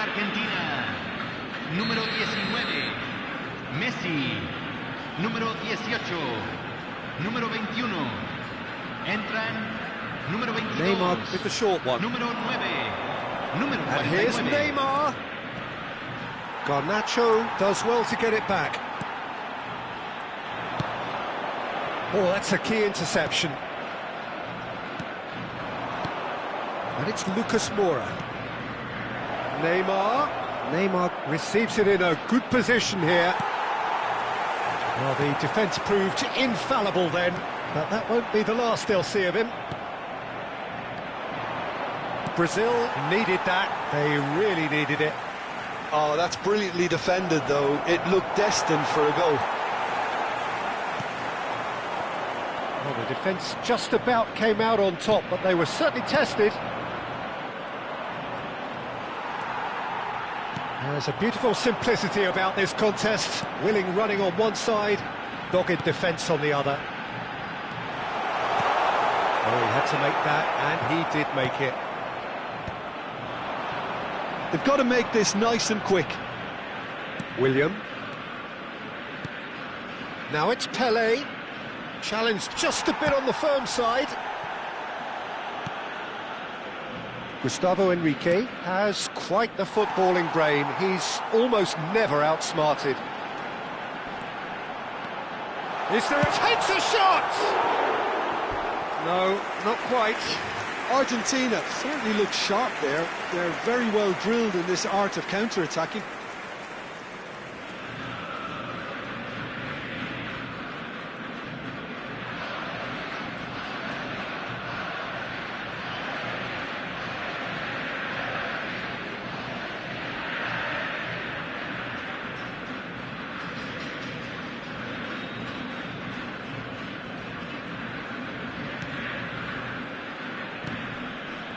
Argentina, número 19, Messi. Número 18, número 21. Entran número 22. Neymar with the short one. Número 9, número 49. And here's Neymar. Garnacho does well to get it back. Oh, that's a key interception. And it's Lucas Moura. Neymar receives it in a good position here. Well, the defence proved infallible then, but that won't be the last they'll see of him. Brazil needed that. They really needed it. Oh, that's brilliantly defended, though. It looked destined for a goal. Well, the defence just about came out on top, but they were certainly tested. There's a beautiful simplicity about this contest. Willing running on one side, dogged defence on the other. Oh, he had to make that, and he did make it. They've got to make this nice and quick. William. Now it's Pelé. Challenged just a bit on the firm side. Gustavo Henrique has quite the footballing brain. He's almost never outsmarted. Is there a... takes a shot! No, not quite. Argentina certainly looks sharp there. They're very well drilled in this art of counter-attacking.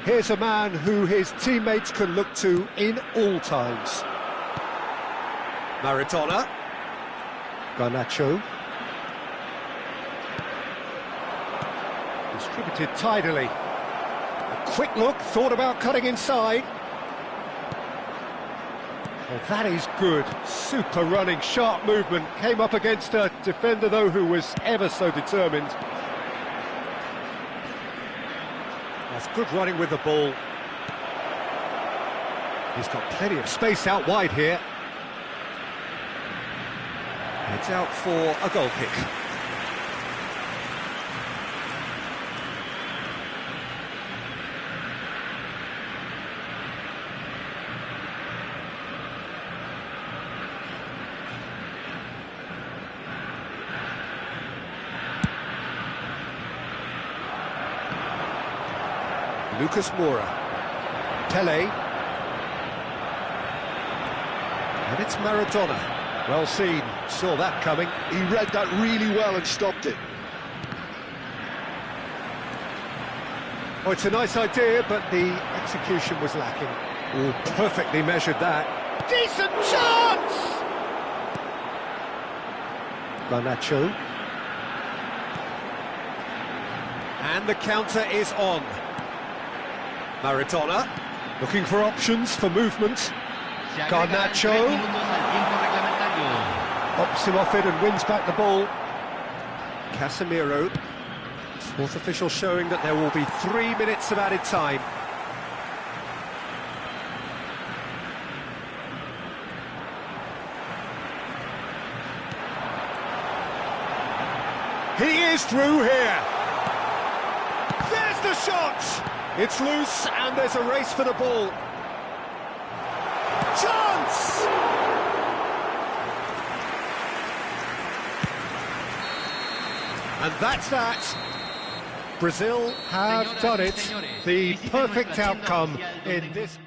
Here's a man who his teammates can look to in all times. Maradona. Garnacho. Distributed tidily. A quick look, thought about cutting inside. Well, that is good. Super running, sharp movement. Came up against a defender, though, who was ever so determined. That's good running with the ball. He's got plenty of space out wide here. It's out for a goal kick. Lucas Moura. Pelé. And it's Maradona. Well seen, saw that coming. He read that really well and stopped it. Oh, it's a nice idea, but the execution was lacking. Oh, perfectly measured that. Decent chance! Garnacho. And the counter is on. Maradona, looking for options for movement. Garnacho hops him off it and wins back the ball. Casemiro. Fourth official showing that there will be 3 minutes of added time. He is through here. There's the shot! It's loose, and there's a race for the ball. Chance! And that's that. Brazil have done it. The perfect outcome in this...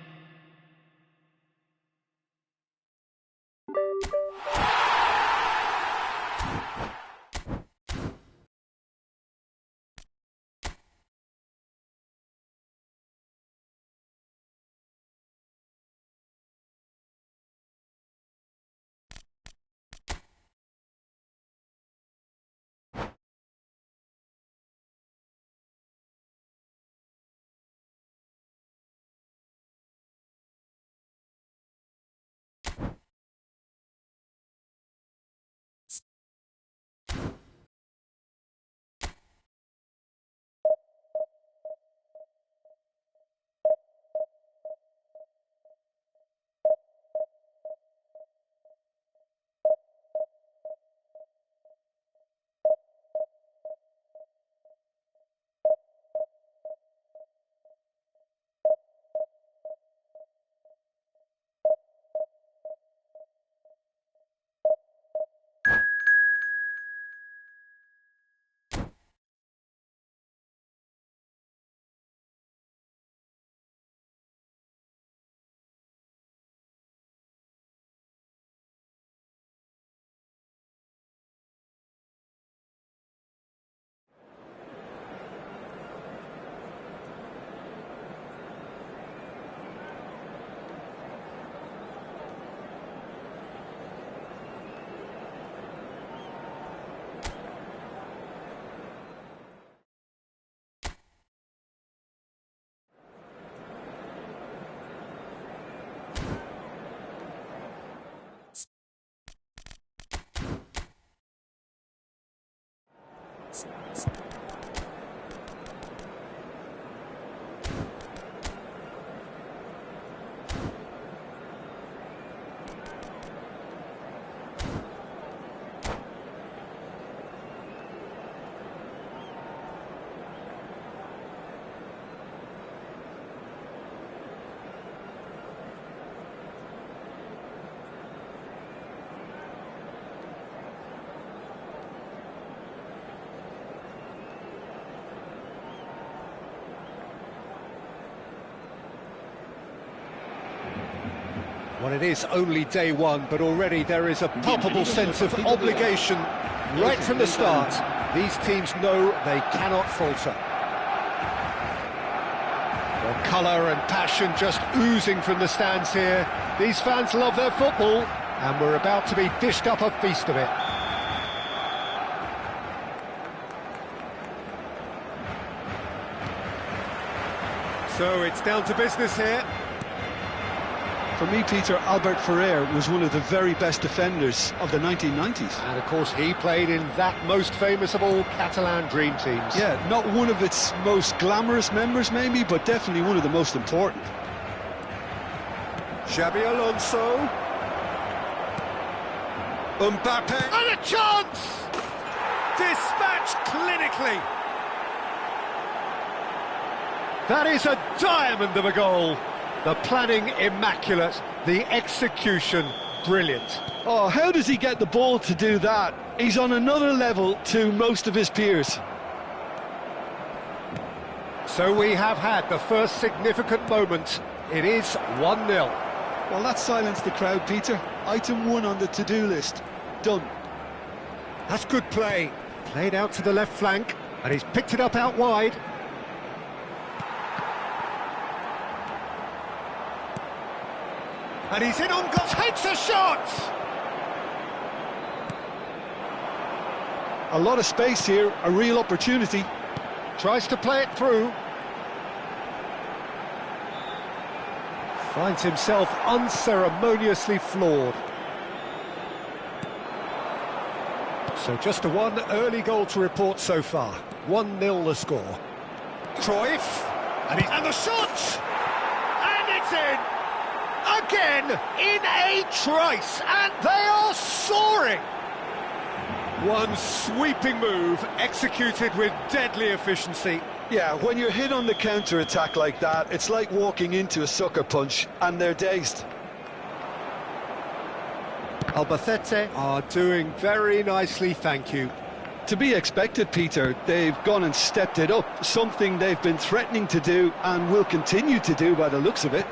Well, it is only day one, but already there is a palpable sense of obligation right from the start. These teams know they cannot falter. Well, colour and passion just oozing from the stands here. These fans love their football, and we're about to be dished up a feast of it. So it's down to business here. For me, Peter, Albert Ferrer was one of the very best defenders of the 1990s. And of course, he played in that most famous of all Catalan dream teams. Yeah, not one of its most glamorous members, maybe, but definitely one of the most important. Xabi Alonso. Mbappe. And a chance! Dispatched clinically. That is a diamond of a goal. The planning immaculate, the execution brilliant. Oh, how does he get the ball to do that? He's on another level to most of his peers. So we have had the first significant moment. It is 1-0. Well, that silenced the crowd, Peter. Item 1 on the to-do list. Done. That's good play. Played out to the left flank, and he's picked it up out wide. And he's in on goal, takes a shot! A lot of space here, a real opportunity. Tries to play it through. Finds himself unceremoniously floored. So just one early goal to report so far. 1-0 the score. Cruyff, and the shot! And it's in! Again, in a trice, and they are soaring! One sweeping move, executed with deadly efficiency. Yeah, when you're hit on the counter-attack like that, it's like walking into a sucker punch, and they're dazed. Albacete are doing very nicely, thank you. To be expected, Peter. They've gone and stepped it up, something they've been threatening to do and will continue to do by the looks of it.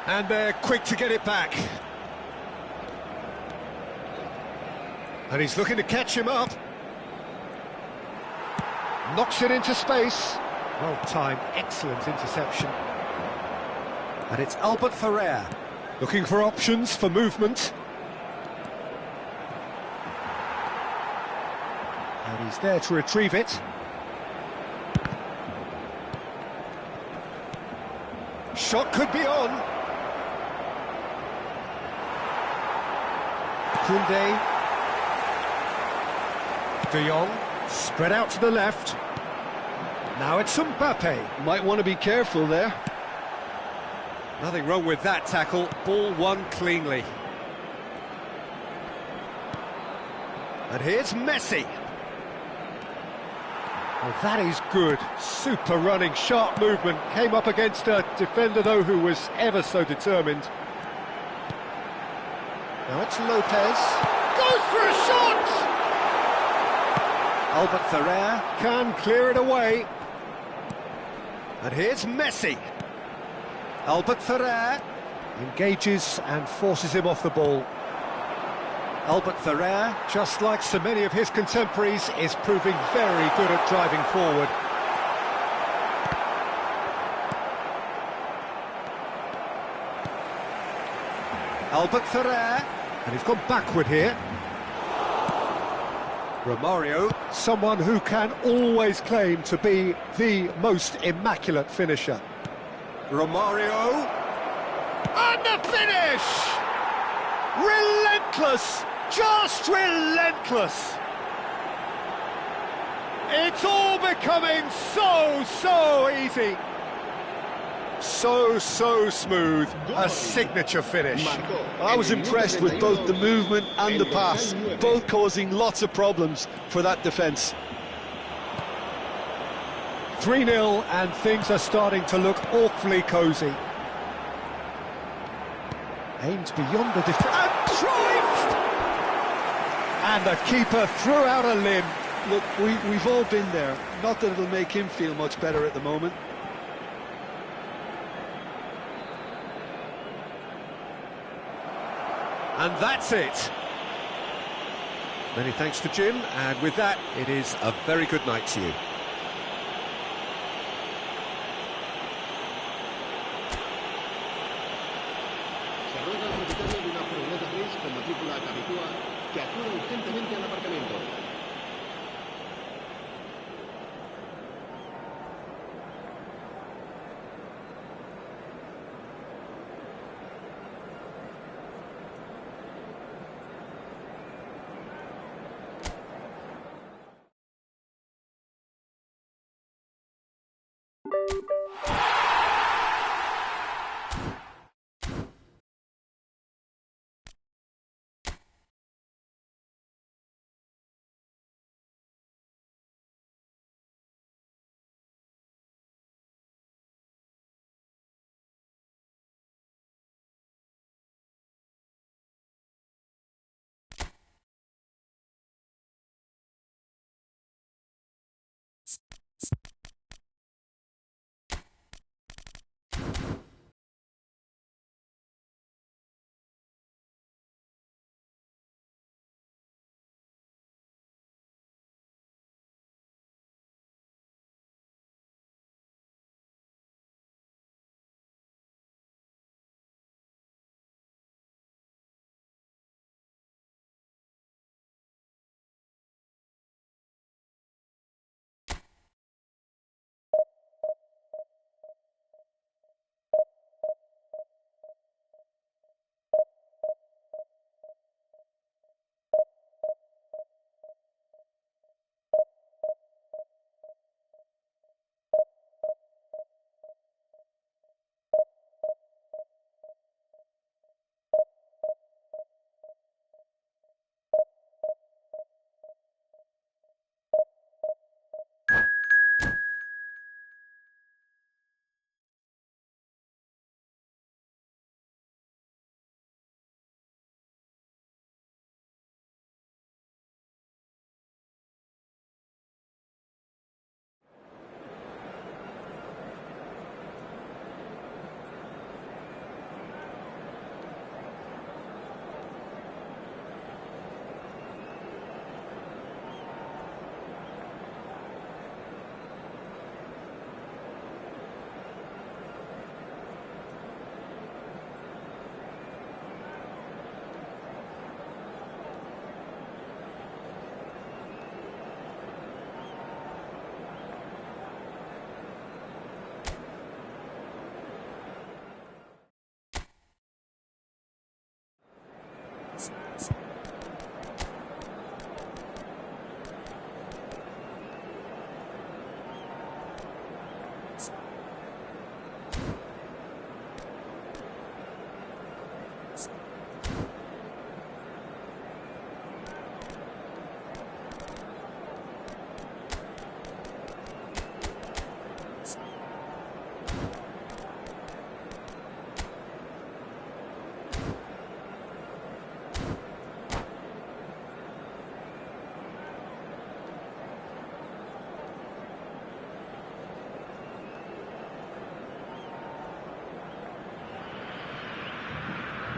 And they're quick to get it back. And he's looking to catch him up. Knocks it into space. Well timed, excellent interception. And it's Albert Ferrer, looking for options for movement. And he's there to retrieve it. Shot could be on. Koundé. De Jong, spread out to the left. Now it's Mbappe. Might want to be careful there. Nothing wrong with that tackle, ball won cleanly. And here's Messi. Well, that is good, super running, sharp movement. Came up against a defender though who was ever so determined. Now it's Lopez. Goes for a shot! Albert Ferrer can clear it away. And here's Messi. Albert Ferrer engages and forces him off the ball. Albert Ferrer, just like so many of his contemporaries, is proving very good at driving forward. Albert Ferrer, and he's gone backward here. Romario, someone who can always claim to be the most immaculate finisher. Romario, and the finish! Relentless, just relentless! It's all becoming so easy. So smooth. A signature finish. I was impressed with both the movement and the pass, both causing lots of problems for that defence. 3-0 and things are starting to look awfully cosy. Aims beyond the defence. And Cruyff! And the keeper threw out a limb. Look, we've all been there. Not that it'll make him feel much better at the moment. And that's it. Many thanks to Jim, and with that, it is a very good night to you. Se ruega al propietario de una furgoneta gris con matrícula Capitúa que acuda urgentemente al aparcamiento.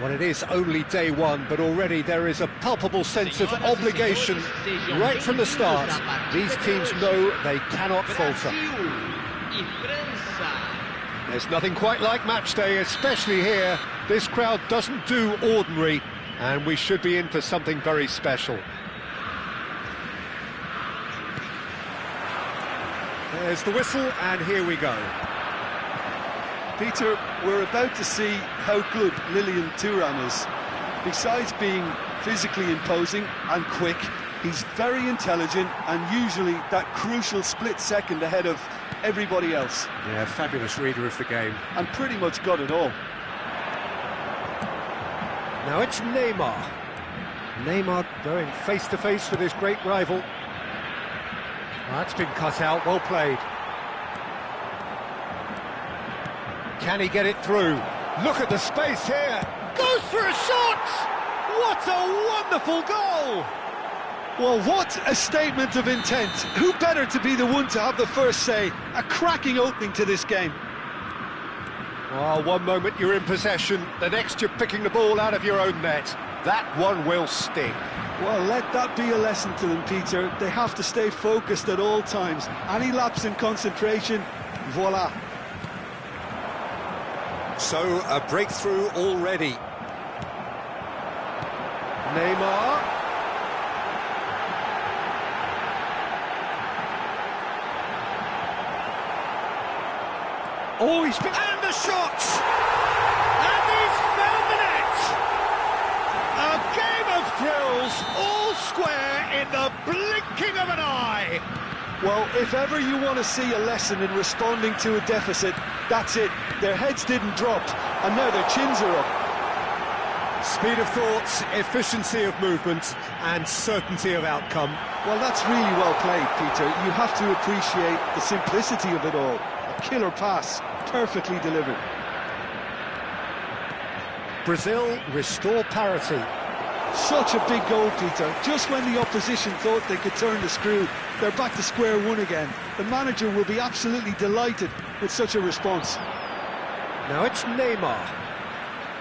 Well, it is only day one, but already there is a palpable sense of obligation right from the start. These teams know they cannot falter. There's nothing quite like match day, especially here. This crowd doesn't do ordinary, and we should be in for something very special. There's the whistle, and here we go. Peter, we're about to see how good Lilian Thuram is. Besides being physically imposing and quick, He's very intelligent and usually that crucial split second ahead of everybody else. Yeah, fabulous reader of the game. And pretty much got it all. Now it's Neymar. Neymar going face-to-face with his great rival. That's been cut out, well played. Can he get it through? Look at the space here. Goes for a shot! What a wonderful goal! Well, what a statement of intent. Who better to be the one to have the first say? A cracking opening to this game. Oh, one moment you're in possession, the next you're picking the ball out of your own net. That one will sting. Well, let that be a lesson to them, Peter. They have to stay focused at all times. Any lapse in concentration, voila. So, a breakthrough already. Neymar. Oh, he's been... And the shot! And he's found the net! A game of thrills, all square in the blinking of an eye! Well, if ever you want to see a lesson in responding to a deficit, that's it. Their heads didn't drop, and now their chins are up. Speed of thoughts, efficiency of movement, and certainty of outcome. Well, that's really well played, Peter. You have to appreciate the simplicity of it all. A killer pass, perfectly delivered. Brazil restore parity. Such a big goal, Peter. Just when the opposition thought they could turn the screw, they're back to square one again. The manager will be absolutely delighted with such a response. Now it's Neymar.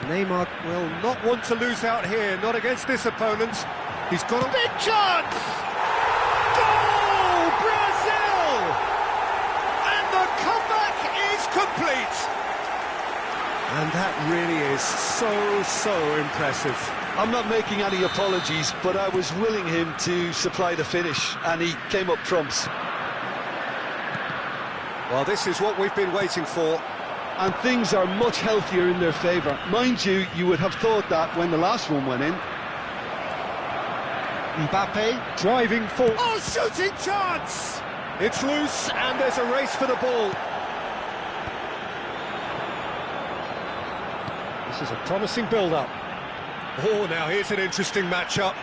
Neymar will not want to lose out here, not against this opponent. He's got a big chance! Goal! Brazil! And the comeback is complete! And that really is so impressive. I'm not making any apologies, but I was willing him to supply the finish, and he came up trumps. Well, this is what we've been waiting for. And things are much healthier in their favour. Mind you, you would have thought that when the last one went in. Mbappe driving forward. Oh, shooting chance! It's loose, and there's a race for the ball. This is a promising build-up. Oh, now here's an interesting matchup.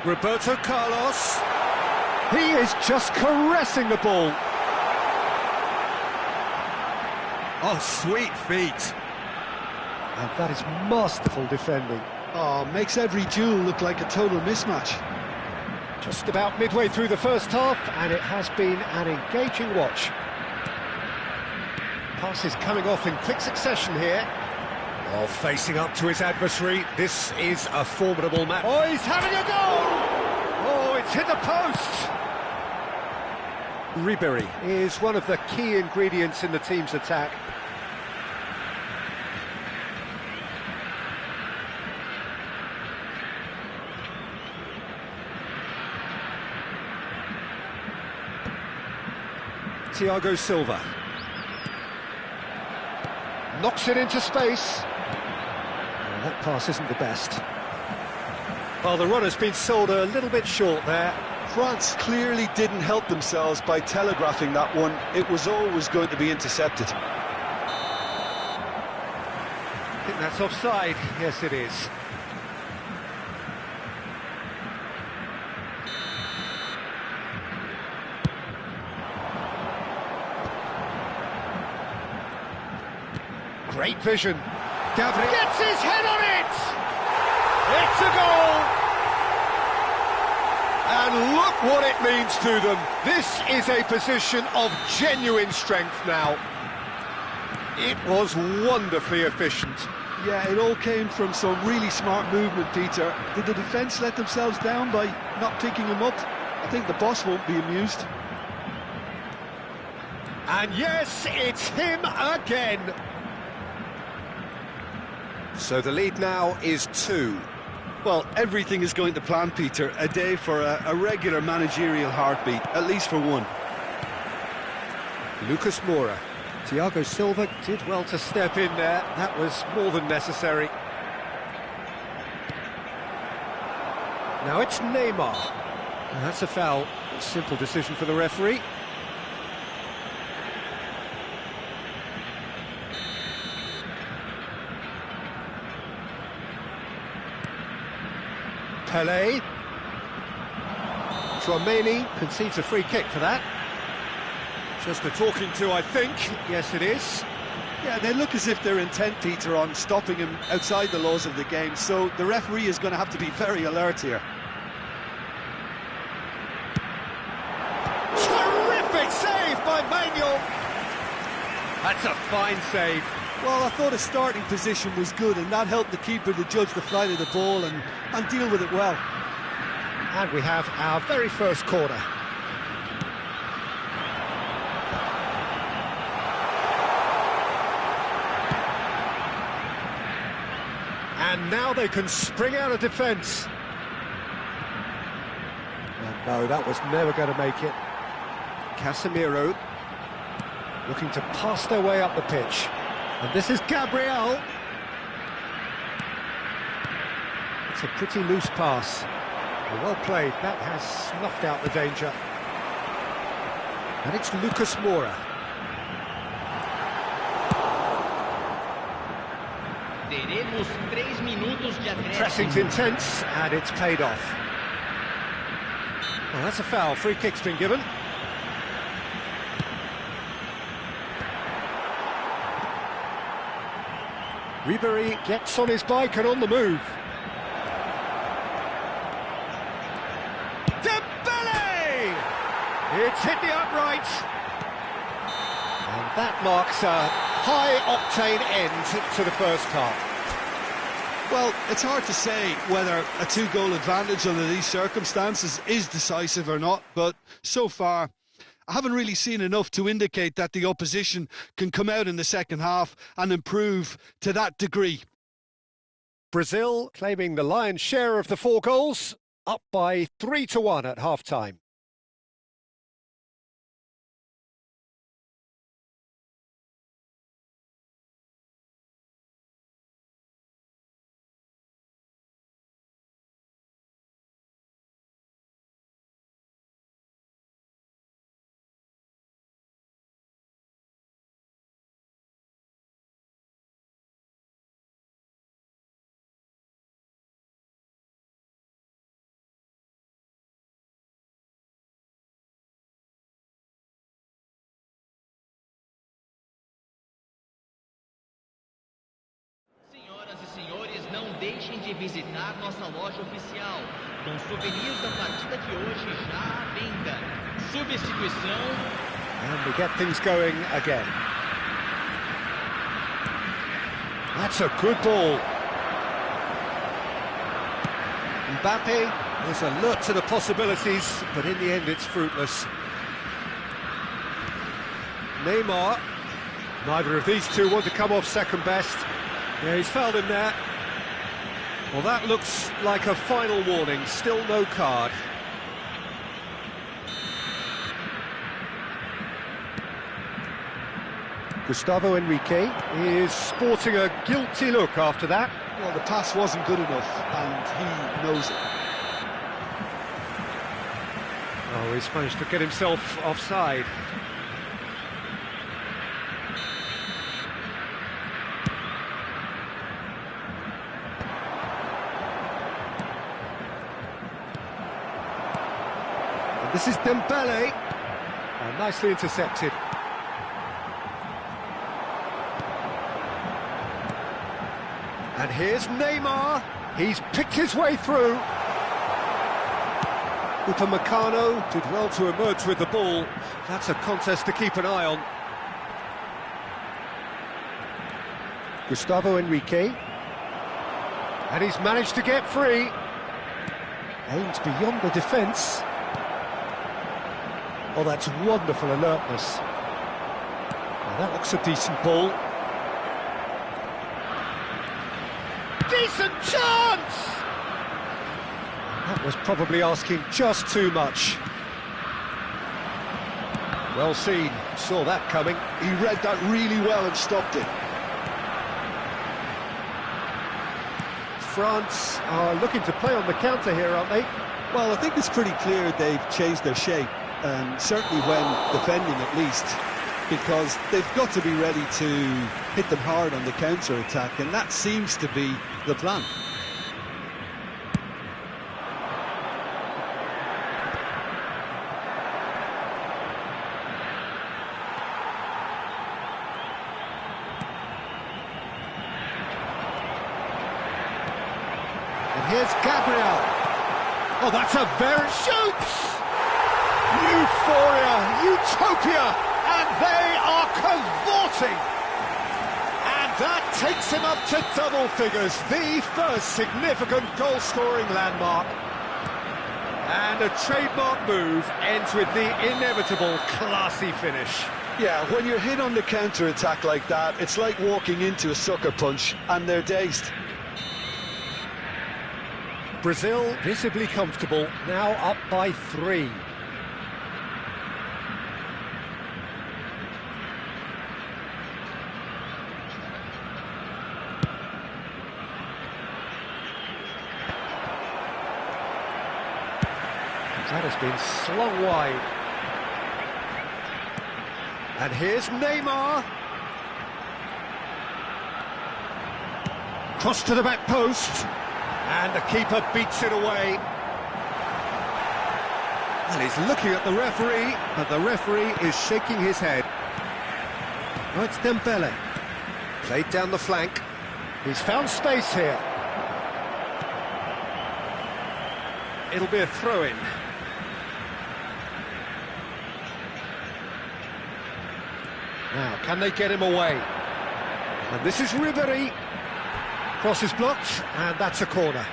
Roberto Carlos. He is just caressing the ball. Oh, sweet feet. And that is masterful defending. Oh, makes every duel look like a total mismatch. Just about midway through the first half, and it has been an engaging watch. Passes coming off in quick succession here. Oh, facing up to his adversary. This is a formidable match. Oh, he's having a goal! Oh, it's hit the post! Ribéry is one of the key ingredients in the team's attack. Thiago Silva. Knocks it into space. Well, that pass isn't the best. Well, the runner's been sold a little bit short there. France clearly didn't help themselves by telegraphing that one. It was always going to be intercepted. I think that's offside. Yes, it is. Great vision. Gabriel gets his head on it! It's a goal! And look what it means to them. This is a position of genuine strength now. It was wonderfully efficient. Yeah, it all came from some really smart movement, Peter. Did the defence let themselves down by not picking him up? I think the boss won't be amused. And yes, it's him again. So the lead now is 2. Well, everything is going to plan, Peter. A day for a regular managerial heartbeat, at least for one. Lucas Moura. Thiago Silva did well to step in there. That was more than necessary. Now it's Neymar. That's a foul. A simple decision for the referee. Pelé. Tchouaméni concedes a free kick for that. Just a talking to, I think. Yes, it is. Yeah, they look as if they're intent, Peter, on stopping him outside the laws of the game, so the referee is going to have to be very alert here. Terrific save by Manuel. That's a fine save. Well, I thought his starting position was good, and that helped the keeper to judge the flight of the ball and deal with it well. And we have our very first corner. And now they can spring out of defence. And no, that was never going to make it. Casemiro looking to pass their way up the pitch. And this is Gabriel. It's a pretty loose pass. Well played, that has snuffed out the danger. And it's Lucas Moura. Teremos 3 minutos de acréscimo. Pressing's intense, and it's paid off. Well, that's a foul. Free kick's been given. Ribéry gets on his bike and on the move. Dembele! It's hit the upright. And that marks a high-octane end to the first half. Well, it's hard to say whether a 2-goal advantage under these circumstances is decisive or not, but so far I haven't really seen enough to indicate that the opposition can come out in the second half and improve to that degree. Brazil claiming the lion's share of the 4 goals, up by 3-1 at half-time. Senhoras e senhores, não deixem de visitar nossa loja oficial, com souvenirs da partida de hoje já à venda. Substituição. And we get things going again. That's a good ball. Mbappe is alert to the possibilities, but in the end it's fruitless. Neymar. Neither of these two want to come off second best. Yeah, he's fouled him there. Well, that looks like a final warning. Still no card. Gustavo Henrique is sporting a guilty look after that. Well, the pass wasn't good enough, and he knows it. Oh, he's managed to get himself offside. And this is Dembele. Oh, nicely intercepted. And here's Neymar. He's picked his way through. Upamecano did well to emerge with the ball. That's a contest to keep an eye on. Gustavo Henrique. And he's managed to get free. Aims beyond the defence. Oh, that's wonderful alertness. Now that looks a decent ball. Decent chance! That was probably asking just too much. Well seen, saw that coming. He read that really well and stopped it. France are looking to play on the counter here, aren't they? Well, I think it's pretty clear they've changed their shape, certainly when defending at least, because they've got to be ready to hit them hard on the counter-attack, and that seems to be the plan. And here's Gabriel. Oh, that's a very... Shoots! Euphoria, utopia, and they are cavorting. And that takes him up to double figures, the first significant goal-scoring landmark. And a trademark move ends with the inevitable classy finish. Yeah, when you're hit on the counter-attack like that, it's like walking into a sucker punch, and they're dazed. Brazil visibly comfortable, now up by 3. That has been slung wide. And here's Neymar. Cross to the back post. And the keeper beats it away. And he's looking at the referee, but the referee is shaking his head. Oh, it's Dembele. Played down the flank. He's found space here. It'll be a throw-in. Now, can they get him away? And this is Ribéry. Cross is blocked, and that's a corner.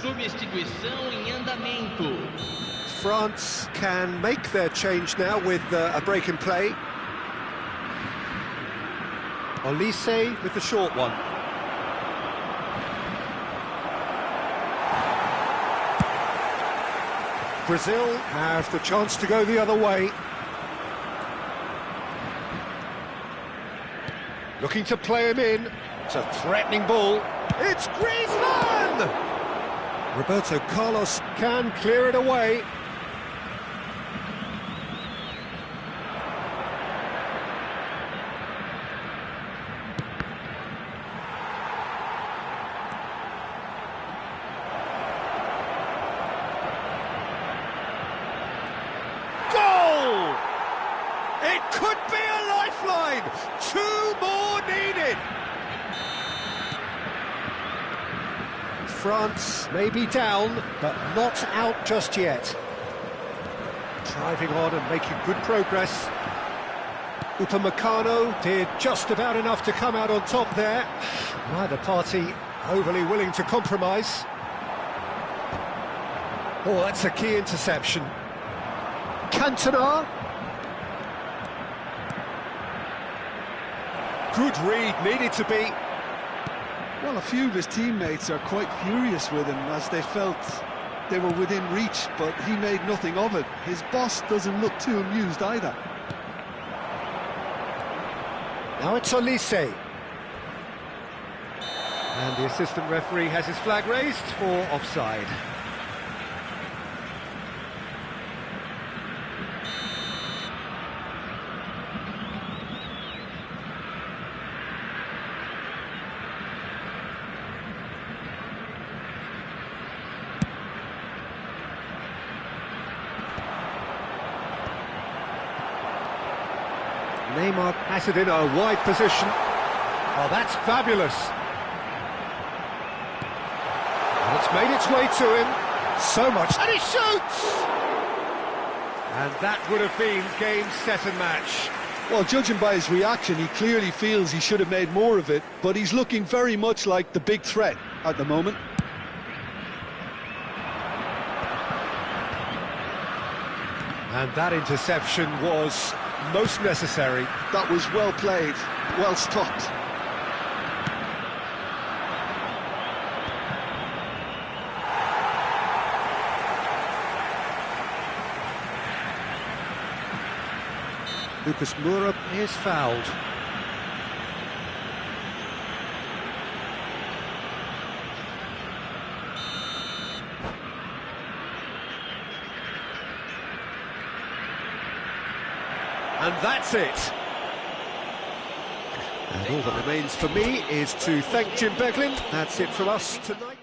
Substituição em andamento. France can make their change now with a break in play. Olise with the short one. Brazil have the chance to go the other way. Looking to play him in. It's a threatening ball. It's Griezmann! Roberto Carlos can clear it away. Goal! It could be a lifeline. 2 more needed. France may be down, but not out just yet. Driving on and making good progress. Upamecano did just about enough to come out on top there. Neither party overly willing to compromise. Oh, that's a key interception. Cantona. Good read, needed to be. Well, a few of his teammates are quite furious with him as they felt they were within reach, but he made nothing of it. His boss doesn't look too amused either. Now it's Olise. And the assistant referee has his flag raised for offside. Neymar has it in a wide position. Oh, that's fabulous. And it's made its way to him. So much. And he shoots! And that would have been game, set and match. Well, judging by his reaction, he clearly feels he should have made more of it, but he's looking very much like the big threat at the moment. And that interception was most necessary. That was well played, well stopped. Lucas Moura is fouled. And that's it. And all that remains for me is to thank Jim Beglin. That's it from us tonight.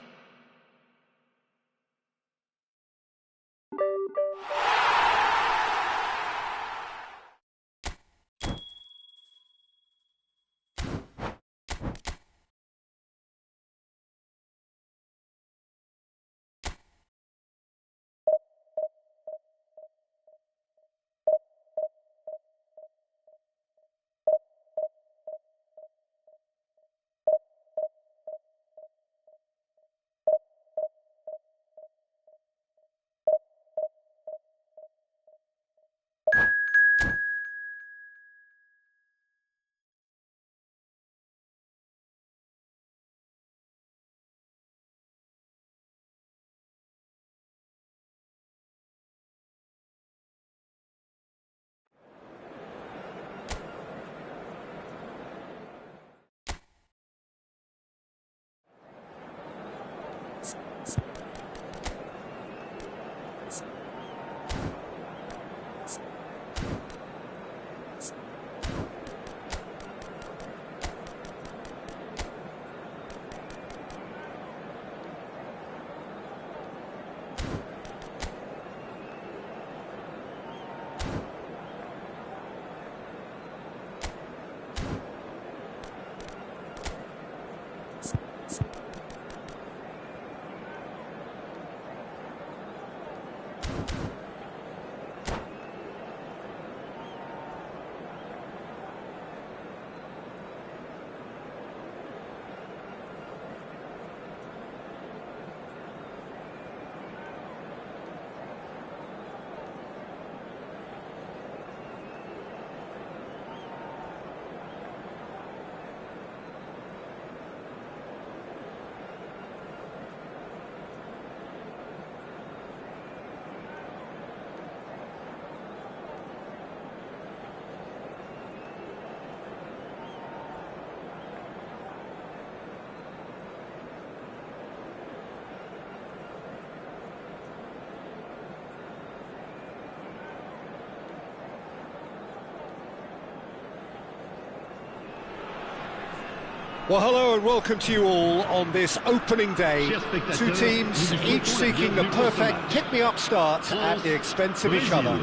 Well, hello and welcome to you all on this opening day. Two teams, each seeking the perfect pick-me-up start at the expense of each other.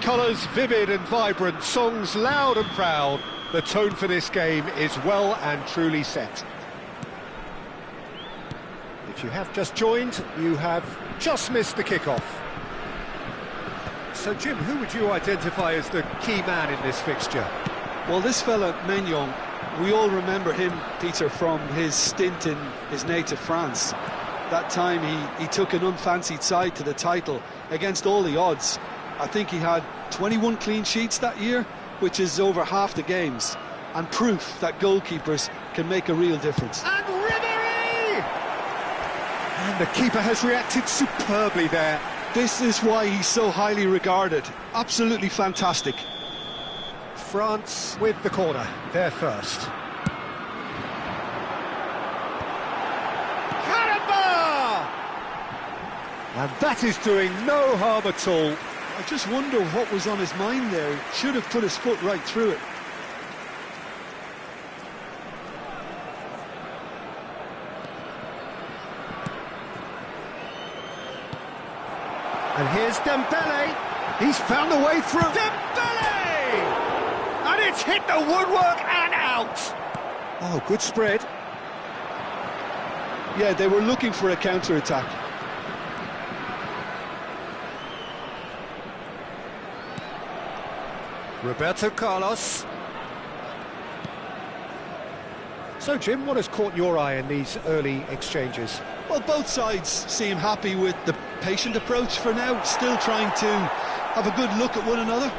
Colours vivid and vibrant, songs loud and proud. The tone for this game is well and truly set. If you have just joined, you have just missed the kickoff. So, Jim, who would you identify as the key man in this fixture? Well, this fella, Maignan, we all remember him, Peter, from his stint in his native France. That time he took an unfancied side to the title against all the odds. I think he had 21 clean sheets that year, which is over half the games, and proof that goalkeepers can make a real difference. And Ribéry! And the keeper has reacted superbly there. This is why he's so highly regarded. Absolutely fantastic. France with the corner, there first. Caramba! And that is doing no harm at all. I just wonder what was on his mind there. He should have put his foot right through it. And here's Dembele. He's found a way through. Dembele! And it's hit the woodwork and out. Oh, good spread. Yeah, they were looking for a counter-attack. Roberto Carlos. So, Jim, what has caught your eye in these early exchanges? Well, both sides seem happy with the patient approach for now, still trying to have a good look at one another.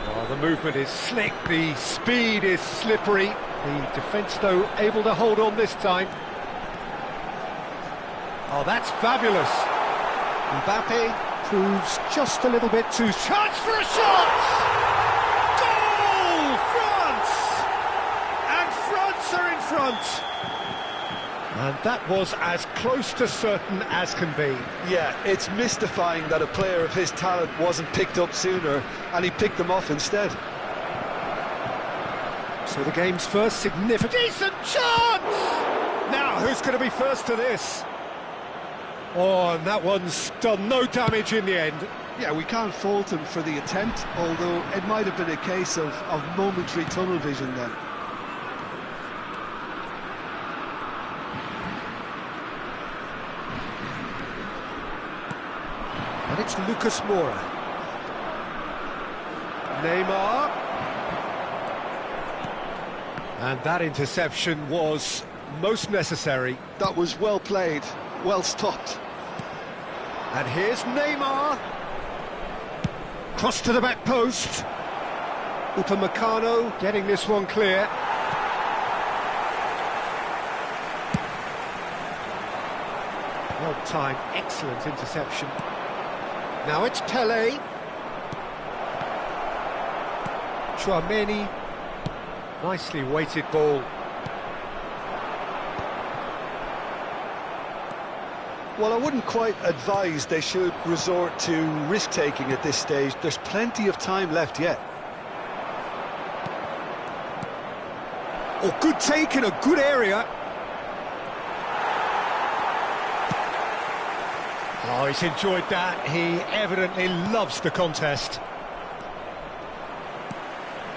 Well, the movement is slick, the speed is slippery. The defence, though, able to hold on this time. Oh, that's fabulous. Mbappe proves just a little bit too... Chance for a shot! Goal! France! And France are in front. And that was as close to certain as can be. Yeah, it's mystifying that a player of his talent wasn't picked up sooner, and he picked them off instead. So the game's first significant... Decent chance! Now, who's going to be first to this? Oh, and that one's done no damage in the end. Yeah, we can't fault him for the attempt, although it might have been a case of momentary tunnel vision then. And it's Lucas Moura. Neymar. And that interception was most necessary. That was well played, well stopped. And here's Neymar. Cross to the back post. Upamecano getting this one clear. Well timed, excellent interception. Now it's Pele. Tchouaméni. Nicely weighted ball. Well, I wouldn't quite advise they should resort to risk-taking at this stage. There's plenty of time left yet. Oh, good take in a good area. Oh, he's enjoyed that. He evidently loves the contest.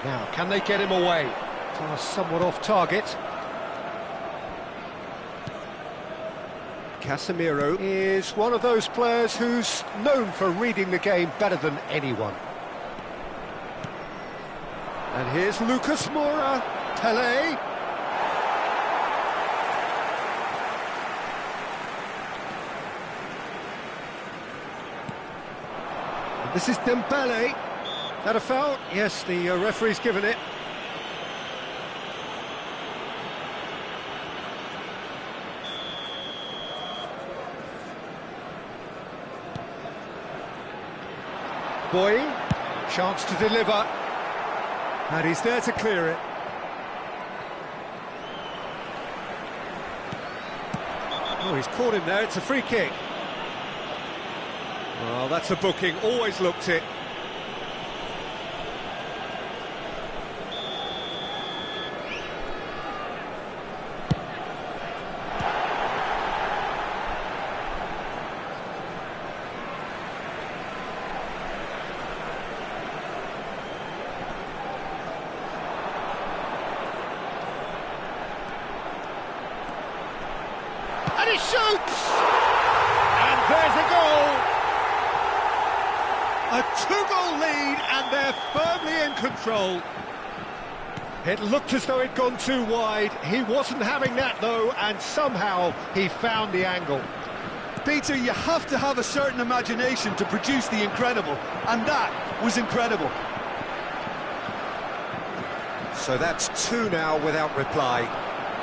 Now, can they get him away? Pass somewhat off target. Casemiro is one of those players who's known for reading the game better than anyone. And here's Lucas Moura. Pele. And this is Dembele. That a foul? Yes, the referee's given it. Boying, chance to deliver, and he's there to clear it. Oh, he's caught him there, it's a free kick. Well, that's a booking, always looked it. And he shoots! And there's a goal! A two-goal lead, and they're firmly in control. It looked as though it'd gone too wide. He wasn't having that, though, and somehow he found the angle. Peter, you have to have a certain imagination to produce the incredible, and that was incredible. So that's two now without reply.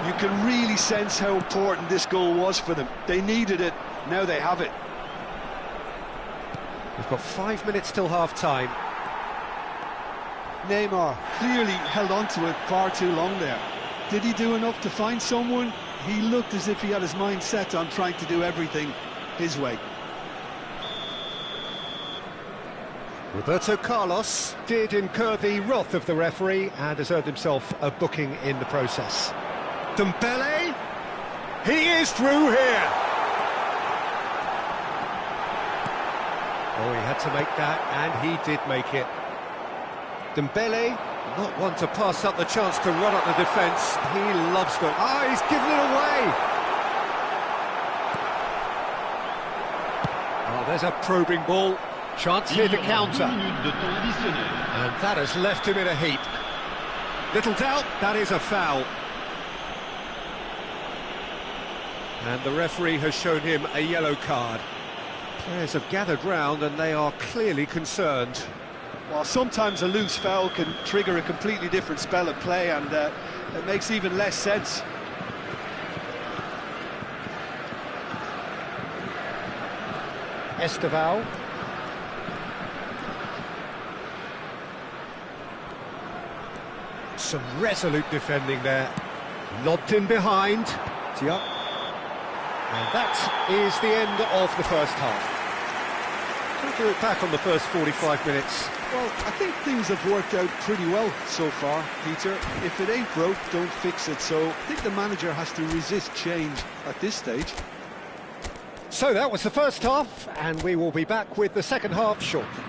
You can really sense how important this goal was for them. They needed it, now they have it. We've got 5 minutes till half-time. Neymar clearly held on to it far too long there. Did he do enough to find someone? He looked as if he had his mind set on trying to do everything his way. Roberto Carlos did incur the wrath of the referee and has earned himself a booking in the process. Dembele, he is through here. Oh, he had to make that, and he did make it. Dembele, not one to pass up the chance to run up the defence. He loves them. Ah, he's given it away. Oh, there's a probing ball. Chance Il here y to aura 2 counter. minutes de temps additionnel. And that has left him in a heap. Little doubt, that is a foul. And the referee has shown him a yellow card. Players have gathered round and they are clearly concerned. Well, sometimes a loose foul can trigger a completely different spell of play, and it makes even less sense. Esteval. Some resolute defending there. Lobbed in behind. Tiap. And that is the end of the first half. We'll look back on the first 45 minutes. Well, I think things have worked out pretty well so far, Peter. If it ain't broke, don't fix it. So I think the manager has to resist change at this stage. So that was the first half, and we will be back with the second half shortly.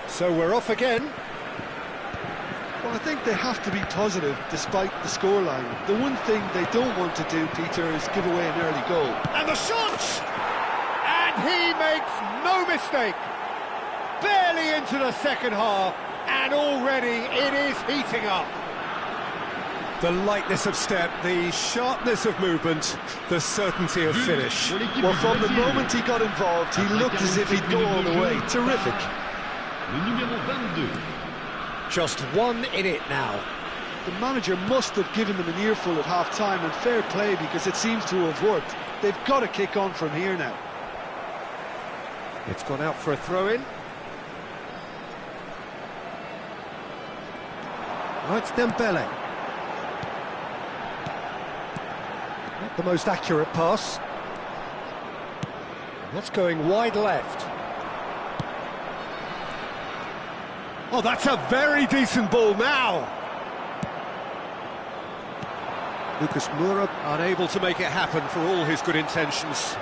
So we're off again. Well, I think they have to be positive despite the scoreline. The one thing they don't want to do, Peter, is give away an early goal. And the shot! And he makes no mistake. Barely into the second half, and already it is heating up. The lightness of step, the sharpness of movement, the certainty of finish. Well, from the moment he got involved, he looked as if he'd go all the way. Terrific. Le numéro 22. Just one in it now. The manager must have given them an earful at half-time, and fair play, because it seems to have worked. They've got to kick on from here now. It's gone out for a throw-in. Oh, it's Dembele. Not the most accurate pass. That's going wide left. Oh, that's a very decent ball now. Lucas Moura unable to make it happen for all his good intentions.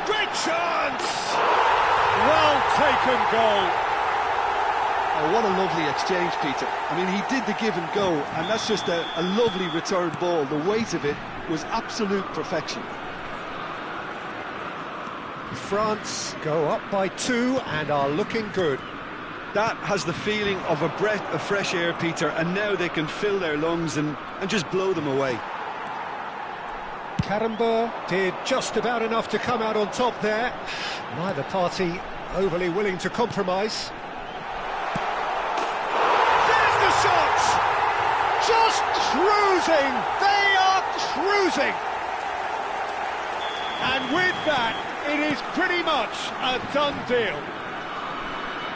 Great chance! Well taken goal. Oh, what a lovely exchange, Peter. I mean, he did the give and go, and that's just a lovely return ball. The weight of it was absolute perfection. France go up by 2 and are looking good. That has the feeling of a breath of fresh air, Peter, and now they can fill their lungs and just blow them away. Karamba did just about enough to come out on top there. Neither party overly willing to compromise. There's the shot! Just cruising! They are cruising! And with that, it is pretty much a done deal.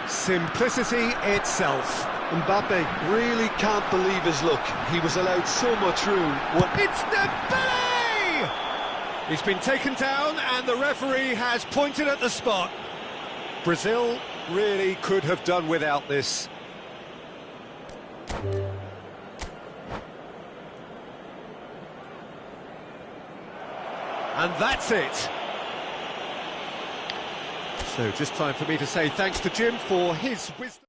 Simplicity itself. Mbappe really can't believe his luck. He was allowed so much room. It's Dembele! He's been taken down and the referee has pointed at the spot. Brazil really could have done without this. And that's it. So just time for me to say thanks to Jim for his wisdom.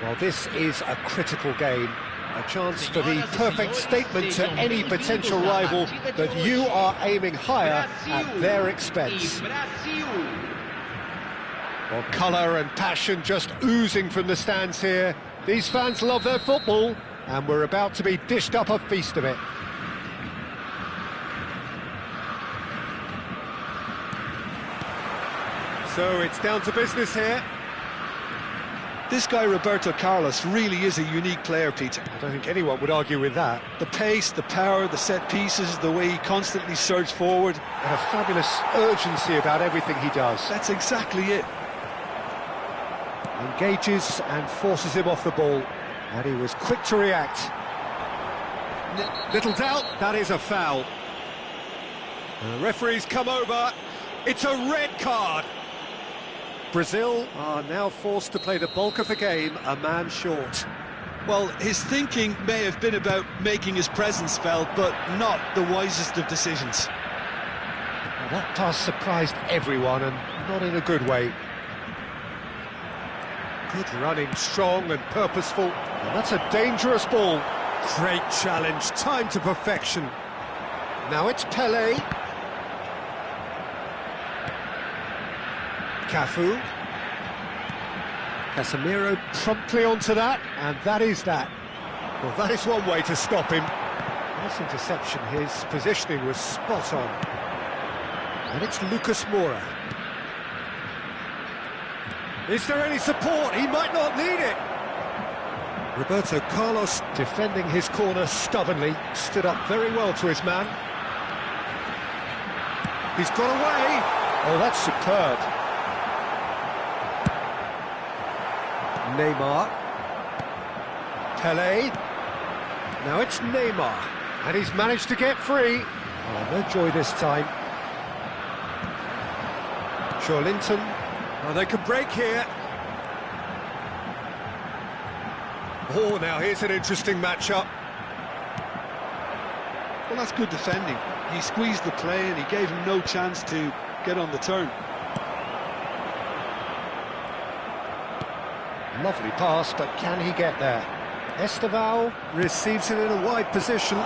Well, this is a critical game. A chance for the perfect statement to any potential rival that you are aiming higher at their expense. Well, colour and passion just oozing from the stands here. These fans love their football, and we're about to be dished up a feast of it. So it's down to business here. This guy, Roberto Carlos, really is a unique player, Peter. I don't think anyone would argue with that. The pace, the power, the set pieces, the way he constantly surges forward. And a fabulous urgency about everything he does. That's exactly it. Engages and forces him off the ball. And he was quick to react. Little doubt, that is a foul. The referee's come over. It's a red card. Brazil are now forced to play the bulk of the game a man short. Well, his thinking may have been about making his presence felt, but not the wisest of decisions. Well, that pass surprised everyone, and not in a good way. Good running, strong and purposeful. And that's a dangerous ball. Great challenge, time to perfection. Now it's Pelé. Cafu. Casemiro promptly onto that, and that is that. Well, that is one way to stop him. Nice interception, his positioning was spot on. And it's Lucas Moura. Is there any support? He might not need it. Roberto Carlos defending his corner stubbornly, stood up very well to his man. He's got away. Oh, that's superb. Neymar. Pelé. Now it's Neymar. And he's managed to get free. Oh, no joy this time. Joelinton. Oh, they could break here. Oh, now here's an interesting matchup. Well, that's good defending. He squeezed the play and he gave him no chance to get on the turn. Lovely pass, but can he get there? Estevao receives it in a wide position.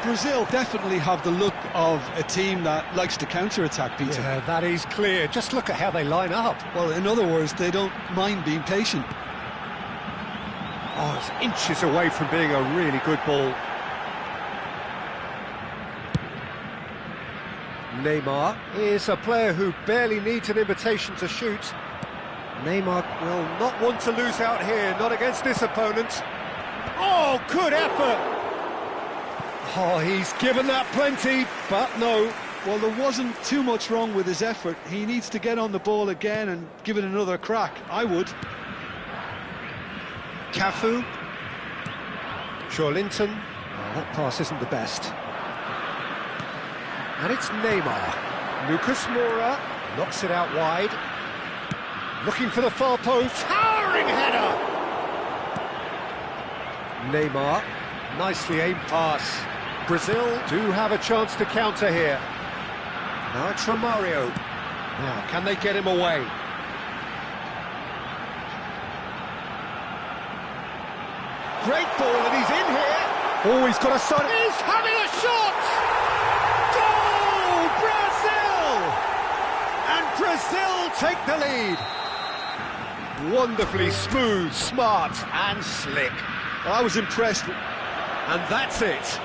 Brazil definitely have the look of a team that likes to counter-attack, Peter. Yeah, that is clear. Just look at how they line up. Well, in other words, they don't mind being patient. Oh, it's inches away from being a really good ball. Neymar is a player who barely needs an invitation to shoot. Neymar will not want to lose out here, not against this opponent. Oh, good effort! Oh, he's given that plenty, but no. Well, there wasn't too much wrong with his effort. He needs to get on the ball again and give it another crack. I would. Cafu. Joelinton. Oh, that pass isn't the best. And it's Neymar. Lucas Moura knocks it out wide. Looking for the far post. Towering header! Neymar. Nicely aimed pass. Brazil do have a chance to counter here. Now it's Romario. Now, can they get him away? Great ball, and he's in here. Oh, he's got a shot. He's having a shot! Goal! Brazil! And Brazil take the lead. Wonderfully smooth, smart and slick. I was impressed. And that's it.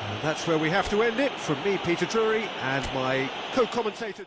And that's where we have to end it. From me, Peter Drury, and my co-commentator...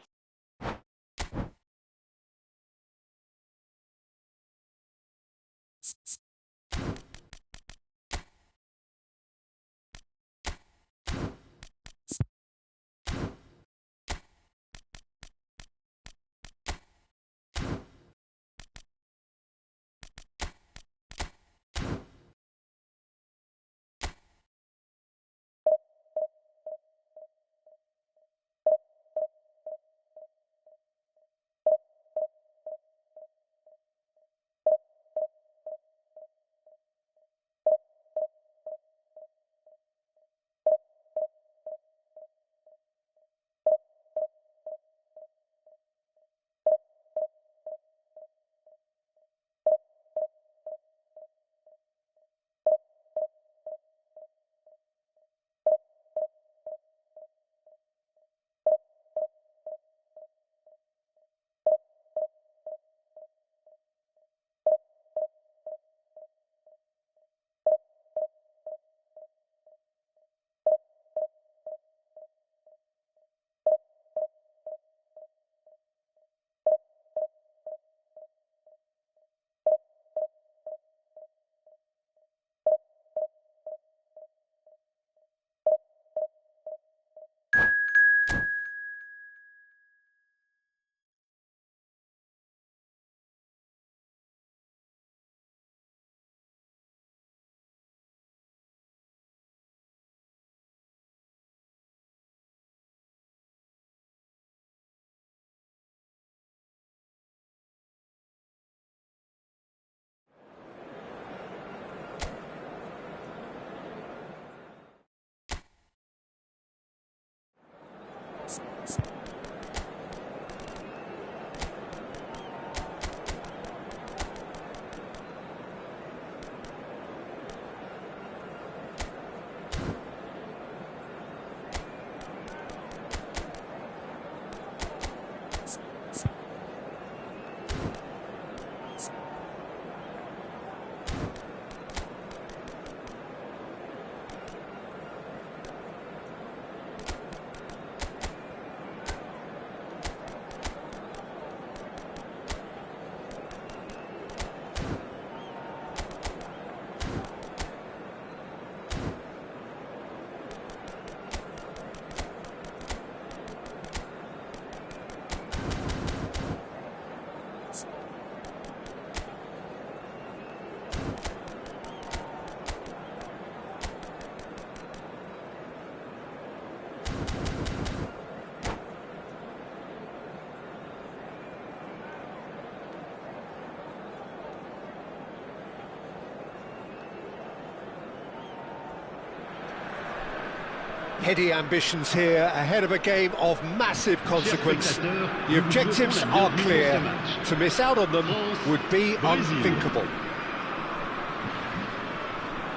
Heady ambitions here, ahead of a game of massive consequence. The objectives are clear. To miss out on them would be unthinkable.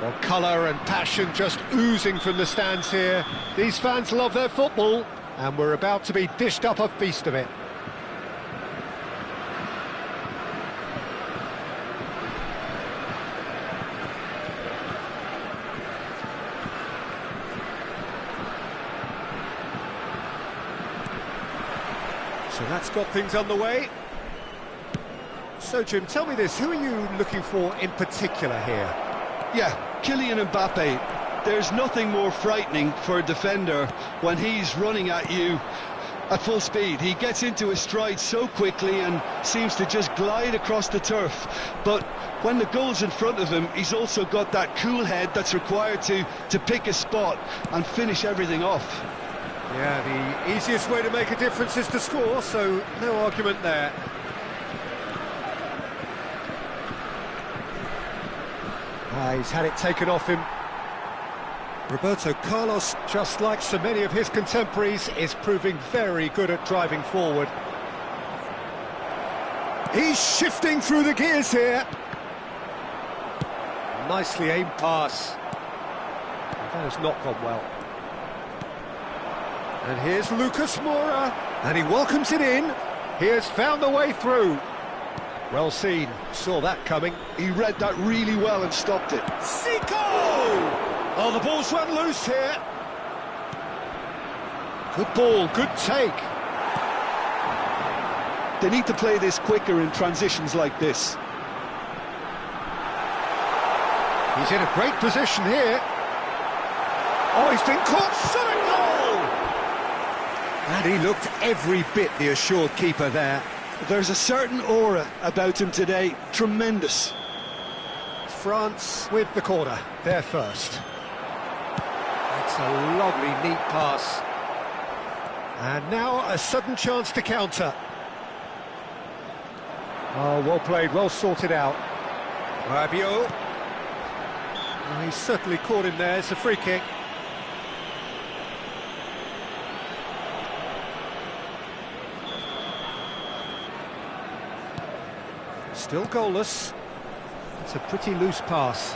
Well, colour and passion just oozing from the stands here. These fans love their football, and we're about to be dished up a feast of it. So that's got things underway. So, Jim, tell me this, who are you looking for in particular here? Yeah, Kylian Mbappe. There's nothing more frightening for a defender when he's running at you at full speed. He gets into his stride so quickly and seems to just glide across the turf. But when the goal's in front of him, he's also got that cool head that's required to pick a spot and finish everything off. Yeah, the easiest way to make a difference is to score, so no argument there. He's had it taken off him. Roberto Carlos, just like so many of his contemporaries, is proving very good at driving forward. He's shifting through the gears here. Nicely aimed pass. That has not gone well. And here's Lucas Moura, and he welcomes it in. He has found the way through. Well seen, saw that coming. He read that really well and stopped it. Zico! Oh, the ball's run loose here. Good ball, good take. They need to play this quicker in transitions like this. He's in a great position here. Oh, he's been caught, shot a goal! And he looked every bit the assured keeper there. There's a certain aura about him today, tremendous. France with the corner, they're first. That's a lovely, neat pass. And now a sudden chance to counter. Oh, well played, well sorted out. Rabiot. Oh, he's certainly caught him there, it's a free kick. Still goalless. It's a pretty loose pass.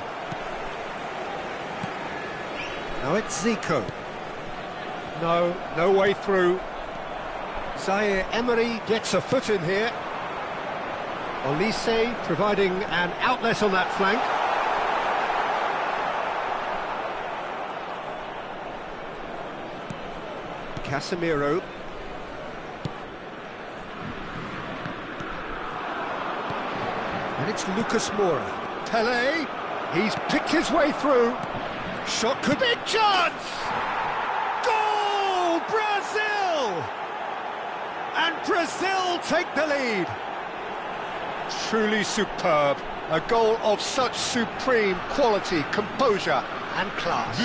Now it's Zico. No way through. Zaire Emery gets a foot in here. Olise providing an outlet on that flank. Casemiro. And it's Lucas Moura. Pelé, he's picked his way through. Shot could be a chance! Goal! Brazil! And Brazil take the lead. Truly superb. A goal of such supreme quality, composure and class.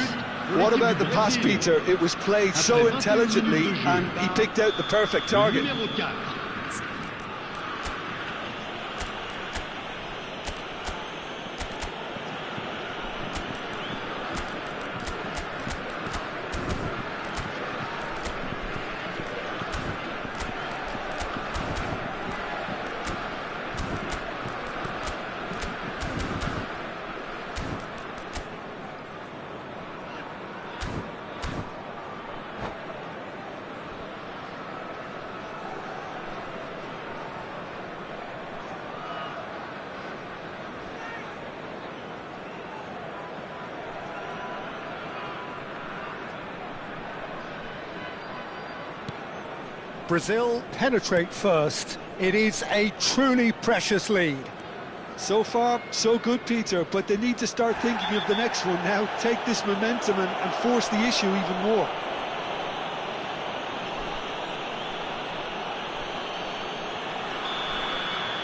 What about the pass, Peter? It was played so intelligently and he picked out the perfect target. Brazil penetrate first. It is a truly precious lead. So far, so good, Peter, but they need to start thinking of the next one now. Take this momentum and force the issue even more.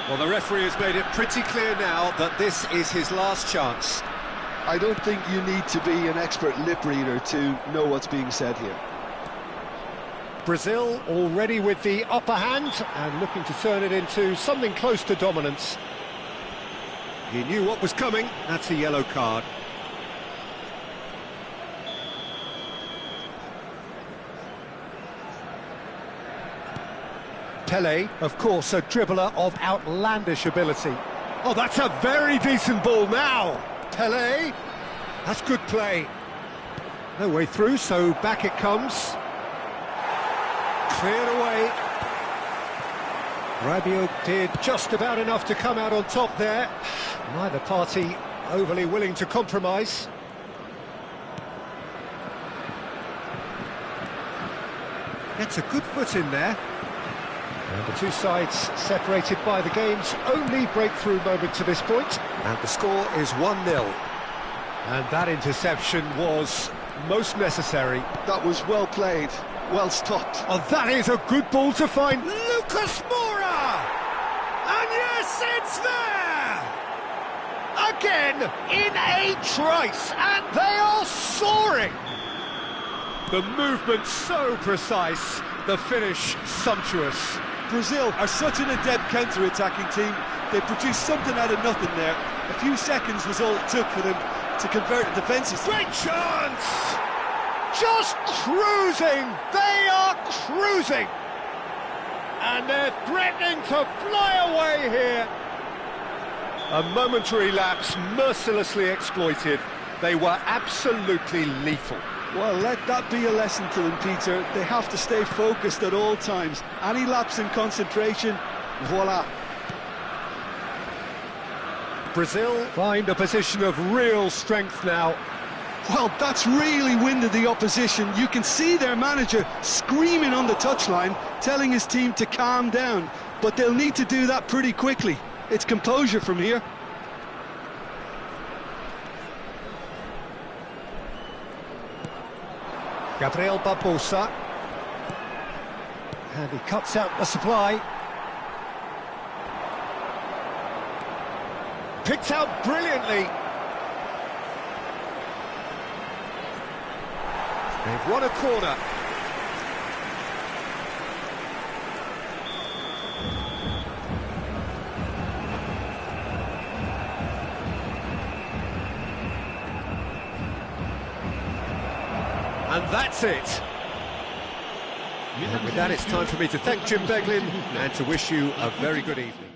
Well, the referee has made it pretty clear now that this is his last chance. I don't think you need to be an expert lip reader to know what's being said here. Brazil already with the upper hand and looking to turn it into something close to dominance. He knew what was coming. That's a yellow card. Pele, of course, a dribbler of outlandish ability. Oh, that's a very decent ball now. Pele, that's good play. No way through, so back it comes. Cleared away. Rabiot did just about enough to come out on top there. Neither party overly willing to compromise. Gets a good foot in there. And the two sides separated by the game's only breakthrough moment to this point. And the score is 1-0. And that interception was most necessary. That was well played, well stopped. Oh, that is a good ball to find Lucas Moura! And yes, it's there! Again, in a trice, and they are soaring! The movement so precise, the finish sumptuous. Brazil are such an adept counter-attacking team. They produced something out of nothing there. A few seconds was all it took for them to convert the defences. Great chance! Just cruising! They are cruising! And they're threatening to fly away here. A momentary lapse mercilessly exploited. They were absolutely lethal. Well, let that be a lesson to them, Peter. They have to stay focused at all times. Any lapse in concentration, voila. Brazil find a position of real strength now. Well, that's really winded the opposition. You can see their manager screaming on the touchline, telling his team to calm down. But they'll need to do that pretty quickly. It's composure from here. Gabriel Barbosa. And he cuts out the supply. Picked out brilliantly. They've won a corner. And that's it. And with that, it's time for me to thank Jim Beglin and to wish you a very good evening.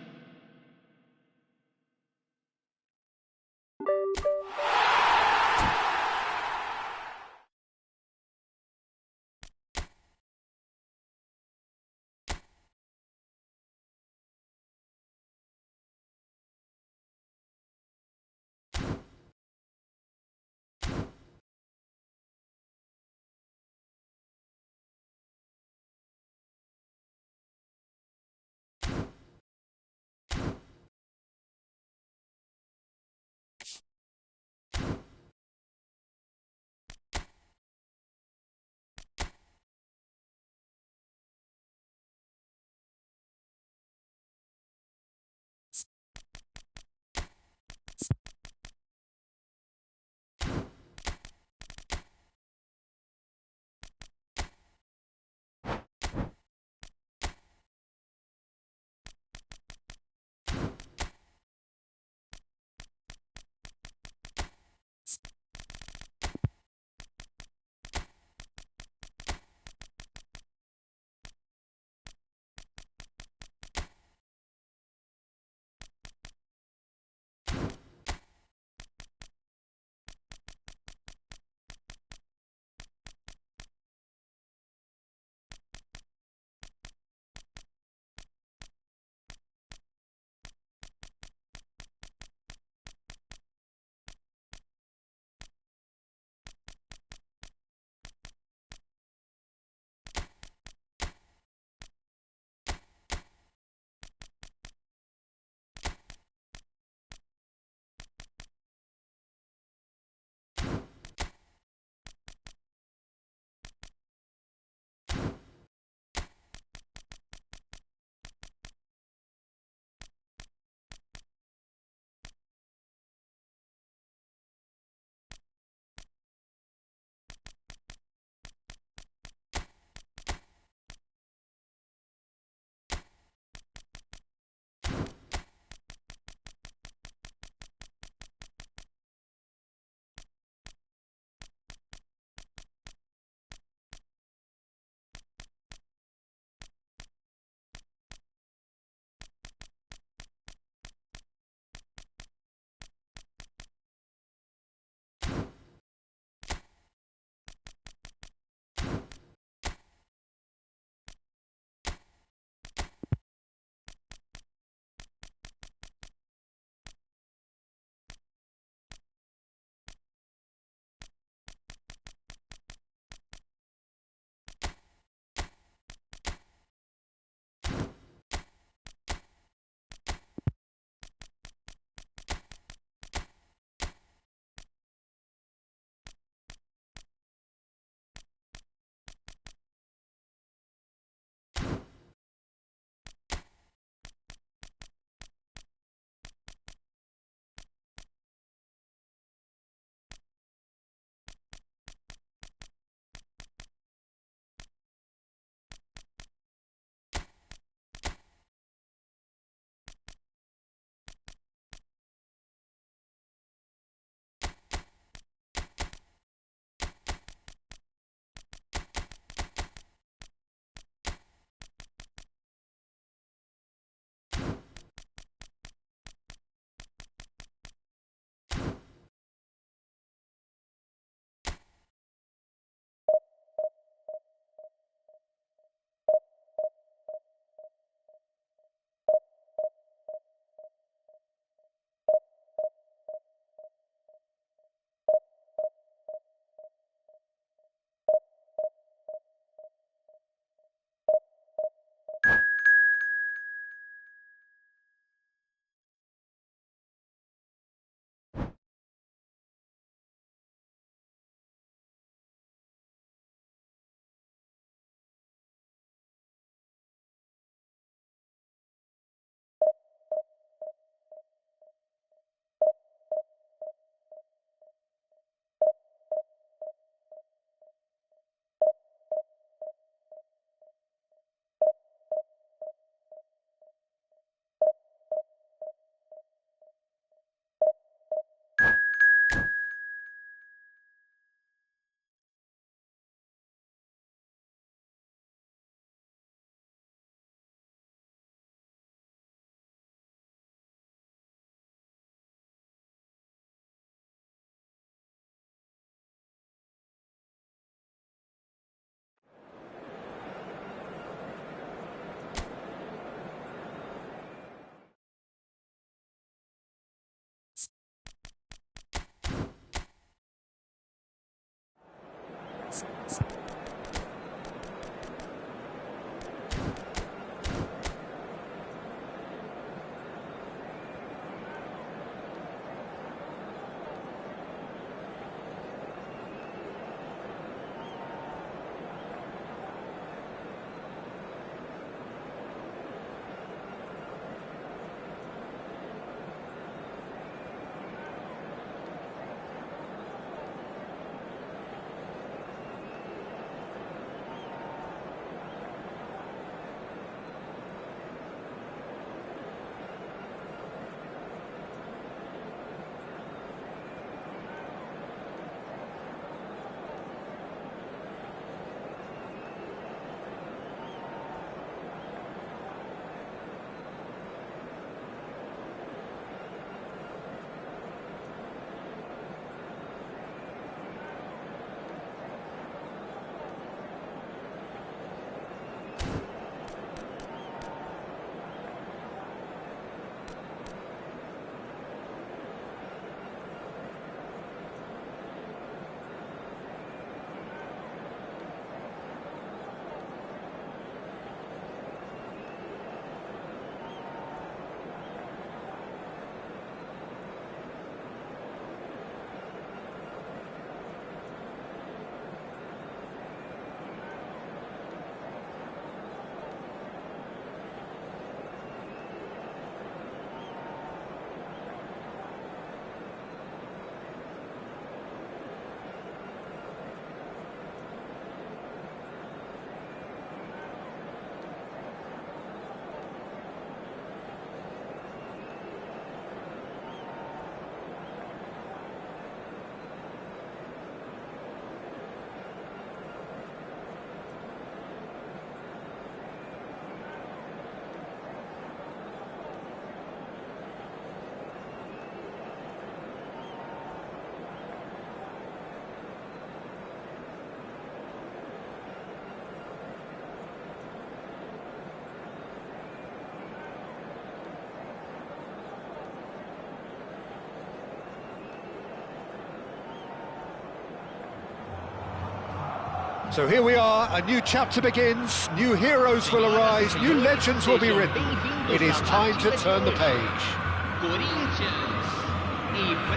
So here we are, a new chapter begins, new heroes will arise, new legends will be written. It is time to turn the page.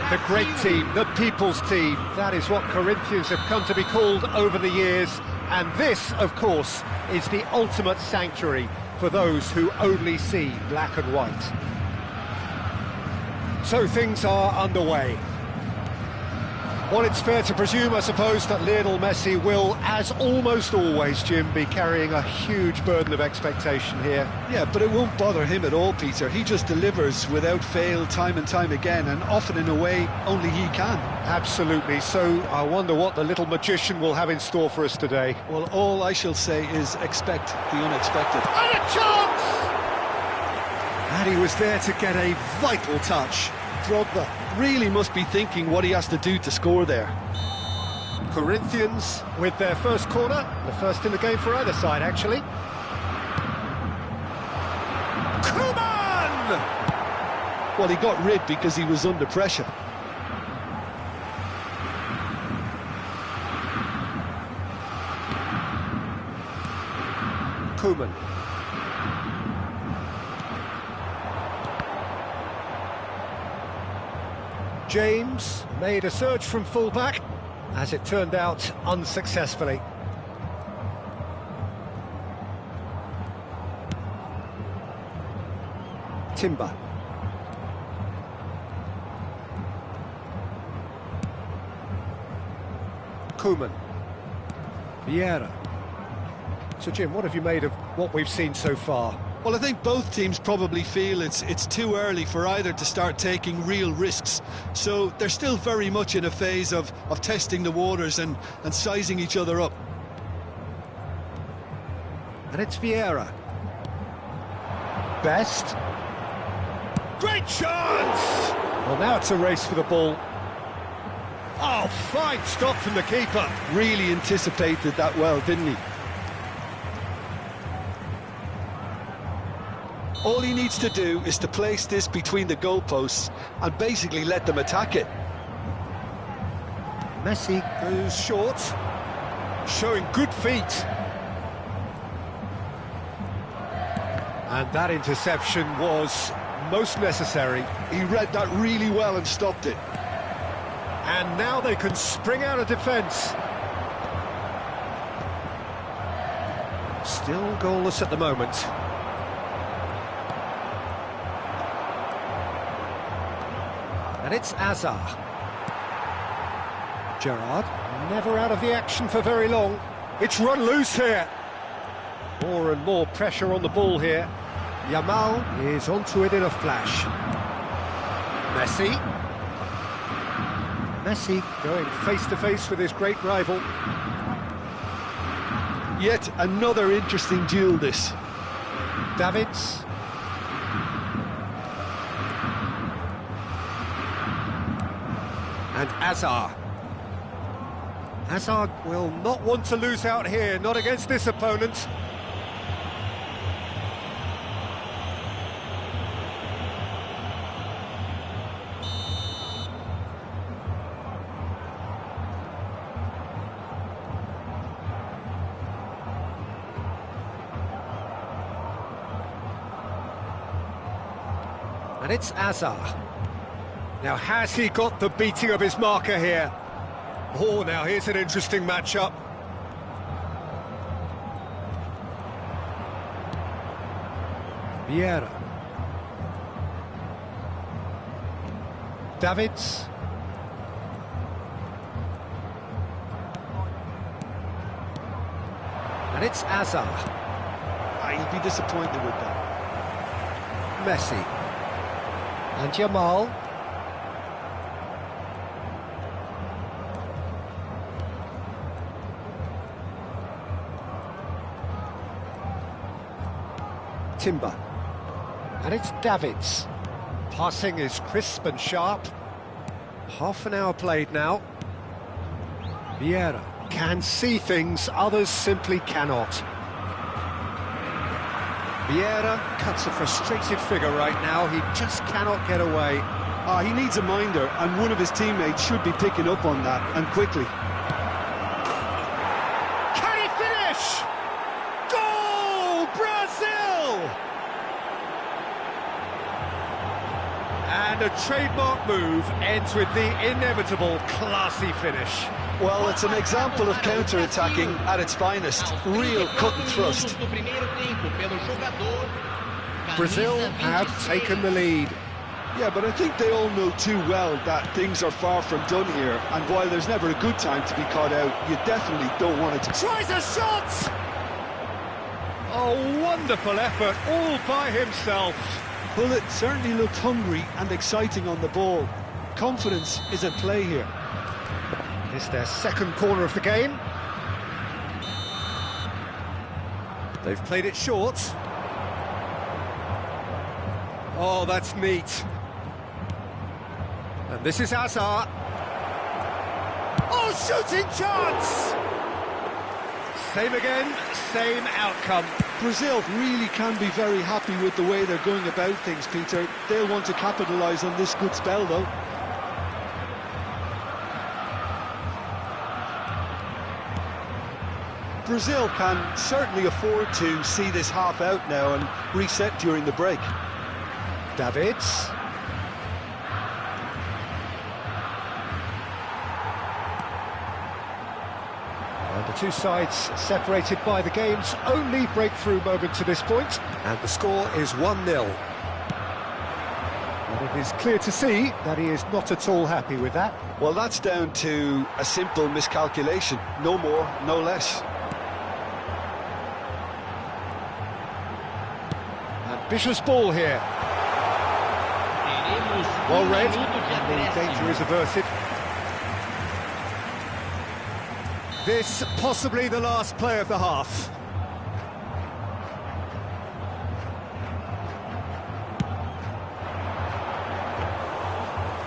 The great team, the people's team, that is what Corinthians have come to be called over the years. And this, of course, is the ultimate sanctuary for those who only see black and white. So things are underway. Well, it's fair to presume, I suppose, that Lionel Messi will, as almost always, Jim, be carrying a huge burden of expectation here. Yeah, but it won't bother him at all, Peter. He just delivers without fail time and time again, and often in a way only he can. Absolutely. So I wonder what the little magician will have in store for us today. Well, all I shall say is expect the unexpected. And a chance! And he was there to get a vital touch. Drogba really must be thinking what he has to do to score there. Corinthians with their first corner, the first in the game for either side, actually. Koeman! Well, he got rid because he was under pressure. Koeman. James made a surge from fullback, as it turned out unsuccessfully. Timber. Koeman. Vieira. So Jim, what have you made of what we've seen so far? Well, I think both teams probably feel it's too early for either to start taking real risks. So they're still very much in a phase of testing the waters and sizing each other up. And it's Vieira. Best. Great chance! Well, now it's a race for the ball. Oh, fine stop from the keeper. Really anticipated that well, didn't he? All he needs to do is to place this between the goalposts and basically let them attack it. Messi goes short. showing good feet. And that interception was most necessary. He read that really well and stopped it. And now they can spring out of defence. Still goalless at the moment. And it's Azar. Gerrard, never out of the action for very long. It's run loose here. More and more pressure on the ball here. Yamal is onto it in a flash. Messi. Messi going face-to-face with his great rival. Yet another interesting duel, this. Davids. And Azar. Hazard will not want to lose out here, not against this opponent. And it's Azar. Now, has he got the beating of his marker here? Oh, now here's an interesting matchup. Vieira. Davids. And it's Azar. He'll be disappointed with that. Messi. And Yamal. Timber. And it's Davids. Passing is crisp and sharp. Half an hour played now. Vieira can see things others simply cannot. Vieira cuts a frustrated figure right now. He just cannot get away. He needs a minder, and one of his teammates should be picking up on that, and quickly. Can he finish? Goal, Brazil! And a trademark move ends with the inevitable classy finish. Well, it's an example of counter-attacking at its finest. Real cut and thrust. Brazil have taken the lead. Yeah, but I think they all know too well that things are far from done here, and while there's never a good time to be caught out, you definitely don't want it to... Tries a shot! A wonderful effort, all by himself. Bullet certainly looked hungry and exciting on the ball. Confidence is at play here. It's their second corner of the game. They've played it short. Oh, that's neat. And this is Azar. Oh, shooting chance! Same again, same outcome. Brazil really can be very happy with the way they're going about things, Peter. They'll want to capitalise on this good spell, though. Brazil can certainly afford to see this half out now and reset during the break. Davids. And the two sides separated by the game's only breakthrough moment to this point, and the score is 1-0. And it is clear to see that he is not at all happy with that. Well, that's down to a simple miscalculation. No more, no less. Ambitious ball here. Well read, and the danger is averted. This possibly the last play of the half.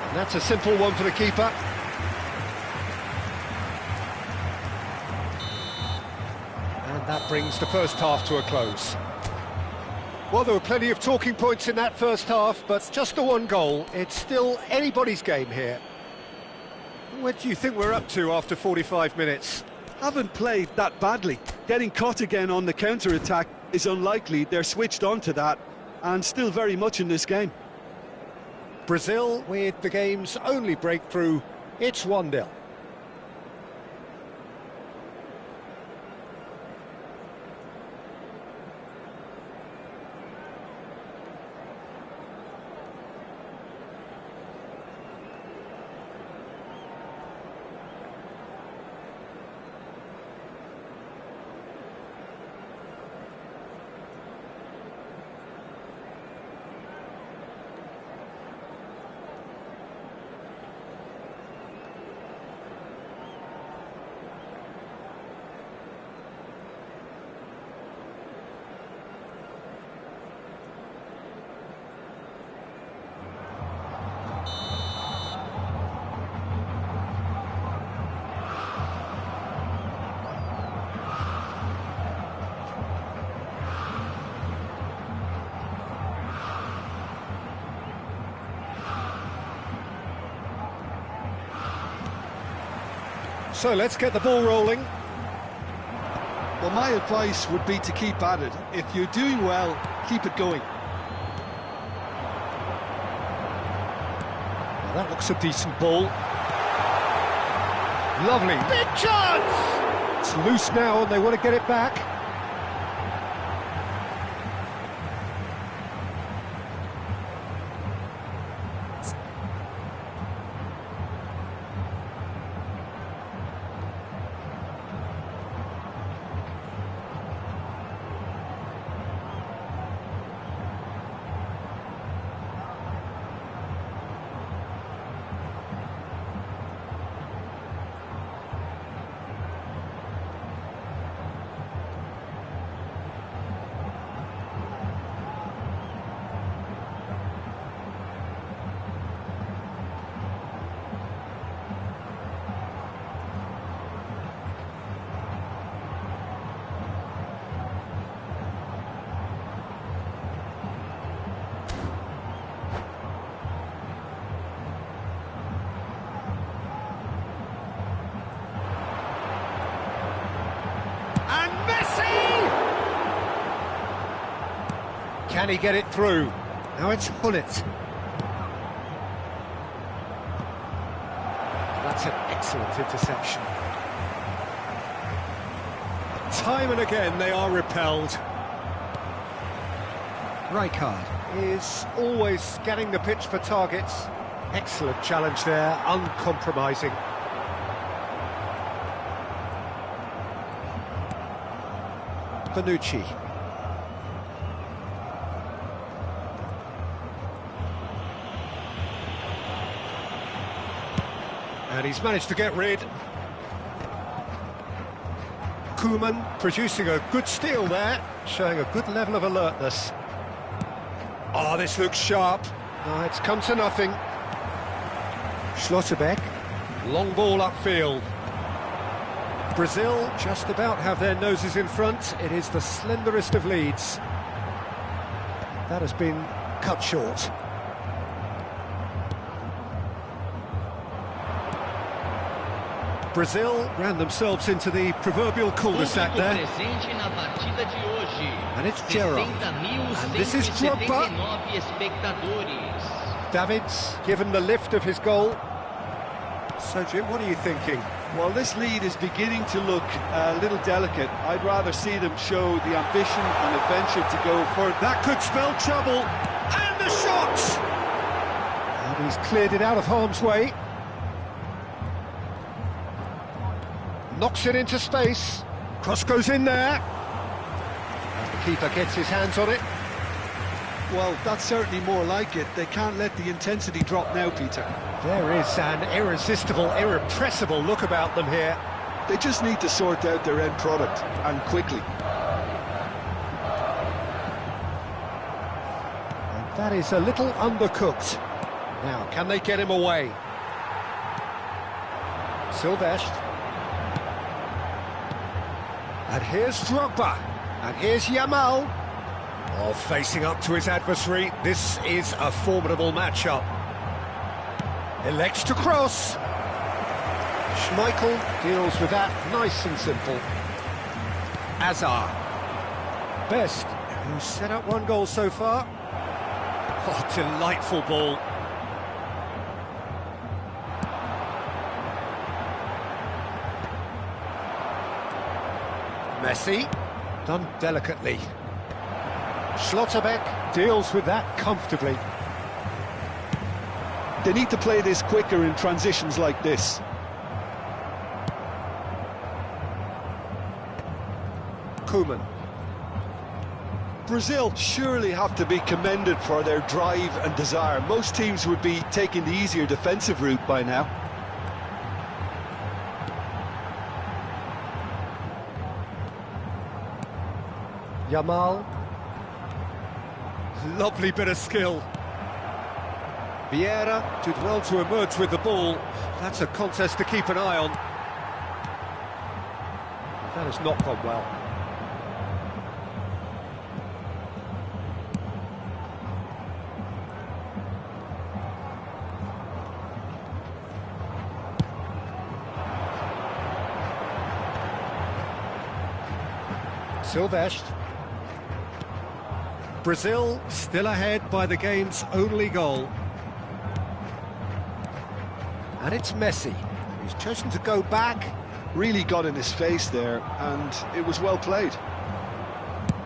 And that's a simple one for the keeper. And that brings the first half to a close. Well, there were plenty of talking points in that first half, but just the one goal. It's still anybody's game here. What do you think we're up to after 45 minutes? haven't played that badly. Getting caught again on the counter-attack is unlikely. They're switched on to that and still very much in this game. Brazil with the game's only breakthrough. It's 1-0. So let's get the ball rolling. Well, my advice would be to keep at it. If you're doing well, keep it going. Well, that looks a decent ball. Lovely. Big chance! It's loose now and they want to get it back. Can he get it through? Now it's Hullet. That's an excellent interception. Time and again they are repelled. Rijkaard is always scanning the pitch for targets. Excellent challenge there, uncompromising. Bonucci. And he's managed to get rid. Koeman producing a good steal there, showing a good level of alertness. Oh, this looks sharp. Oh, it's come to nothing. Schlotterbeck, long ball upfield. Brazil just about have their noses in front. It is the slenderest of leads. That has been cut short. Brazil ran themselves into the proverbial cul-de-sac there. And it's Gerrard. And this is Drogba. Davids given the lift of his goal. So, Jim, what are you thinking? Well, this lead is beginning to look a little delicate. I'd rather see them show the ambition and adventure to go further. That could spell trouble. And the shot! And he's cleared it out of harm's way. Knocks it into space. Cross goes in there. And the keeper gets his hands on it. Well, that's certainly more like it. They can't let the intensity drop now, Peter. There is an irresistible, irrepressible look about them here. They just need to sort out their end product, and quickly. And that is a little undercooked. Now, can they get him away? Silvestre. And here's Drogba. And here's Yamal. Oh, facing up to his adversary. This is a formidable matchup. Elects to cross. Schmeichel deals with that nice and simple. Azar. Best, who's set up one goal so far. Oh, delightful ball. Messi, done delicately. Schlotterbeck deals with that comfortably. They need to play this quicker in transitions like this. Koeman. Brazil surely have to be commended for their drive and desire. Most teams would be taking the easier defensive route by now. Yamal. Lovely bit of skill. Vieira did well to emerge with the ball. That's a contest to keep an eye on. That has not gone well. Silvestre. Brazil still ahead by the game's only goal. And it's Messi. He's chosen to go back. Really got in his face there, and it was well played.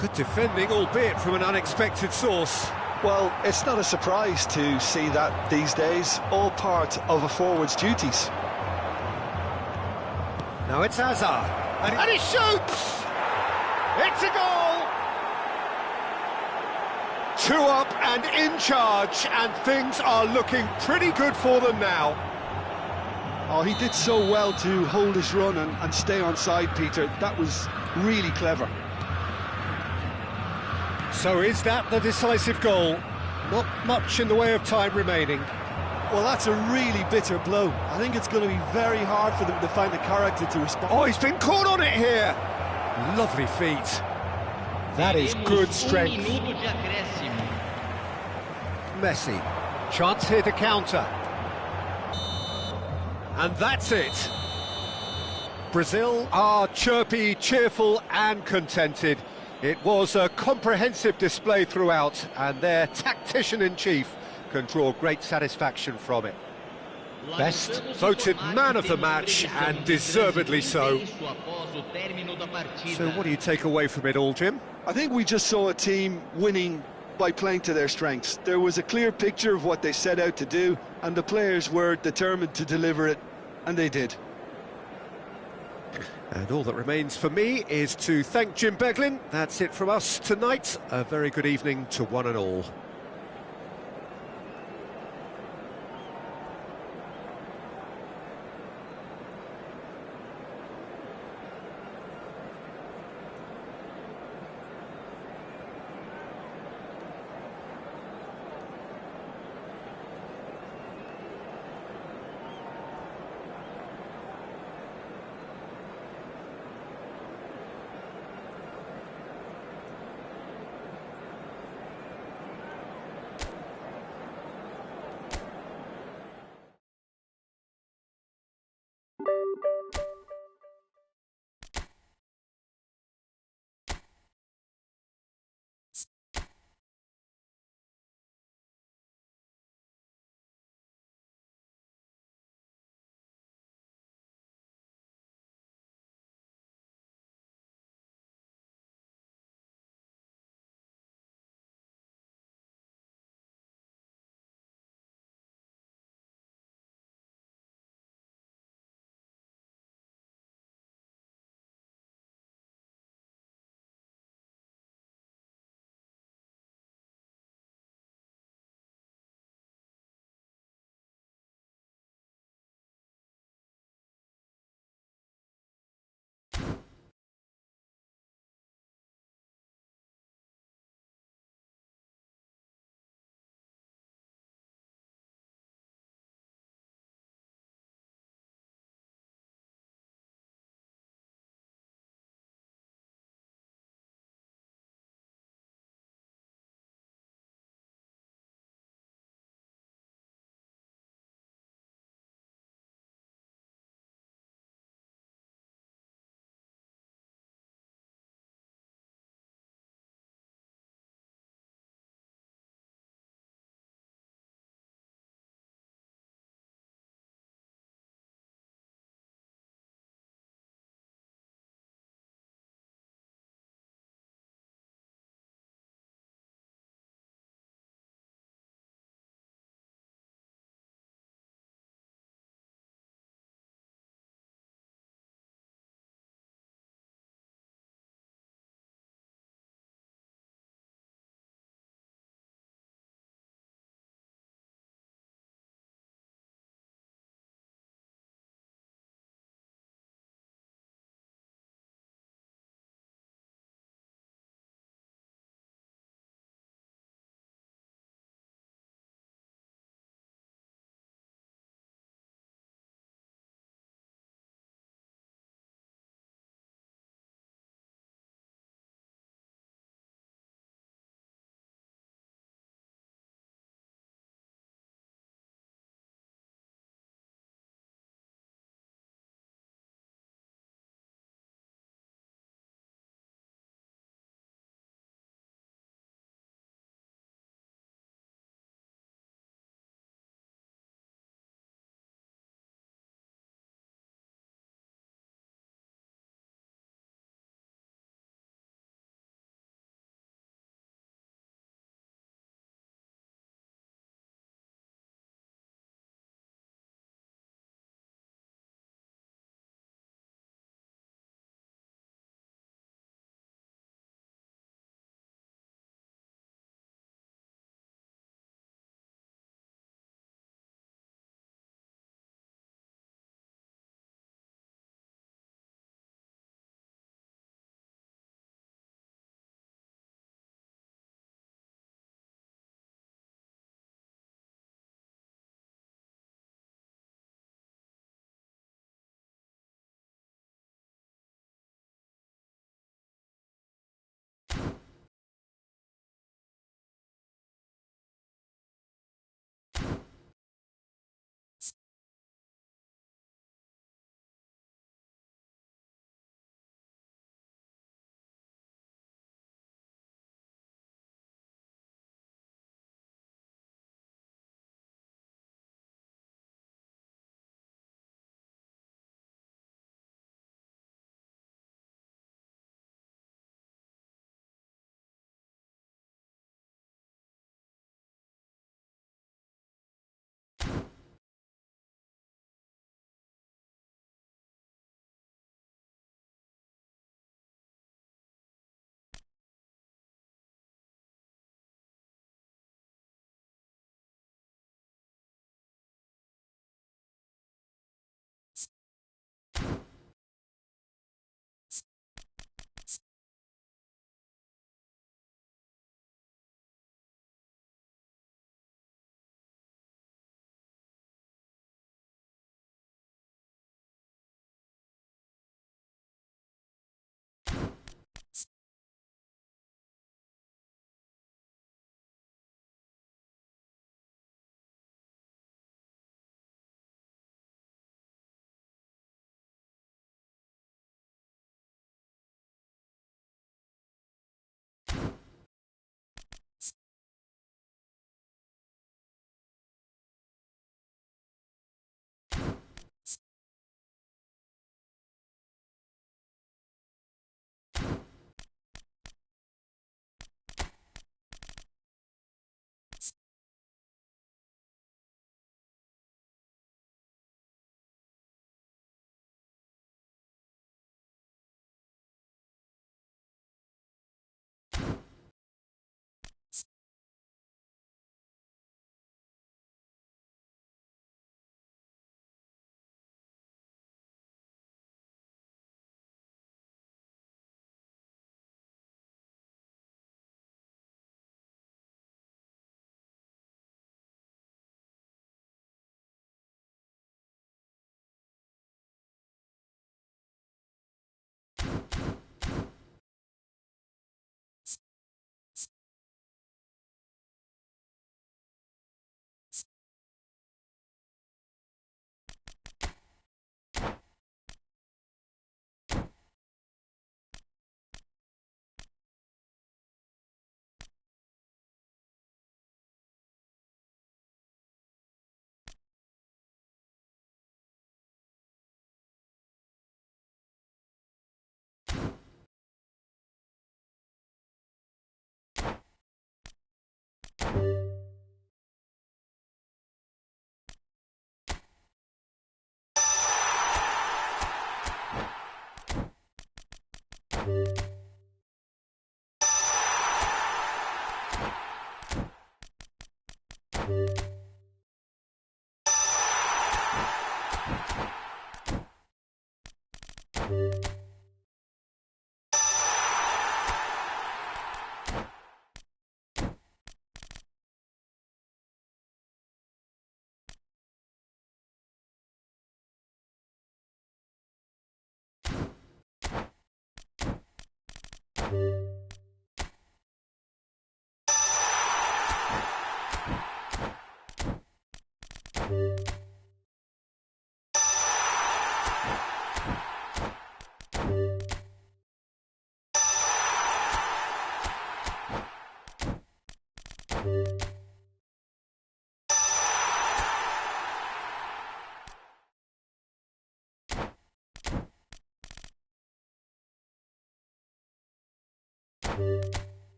Good defending, albeit from an unexpected source. Well, it's not a surprise to see that these days, all part of a forward's duties. Now it's Hazard. And he shoots! It's a goal! 2 up and in charge, and things are looking pretty good for them now. Oh, he did so well to hold his run and stay on side, Peter. That was really clever. So is that the decisive goal? Not much in the way of time remaining. Well, that's a really bitter blow. I think it's going to be very hard for them to find the character to respond. Oh, he's been caught on it here! Lovely feet. That is good strength. Minuto de acréscimo. Messi. Chance here to counter. And that's it. Brazil are chirpy, cheerful and contented. It was a comprehensive display throughout, and their tactician-in-chief can draw great satisfaction from it. Best voted man of the match, and deservedly so. So what do you take away from it all, Jim? I think we just saw a team winning by playing to their strengths. There was a clear picture of what they set out to do, and the players were determined to deliver it, and they did. And all that remains for me is to thank Jim Beglin. That's it from us tonight. A very good evening to one and all.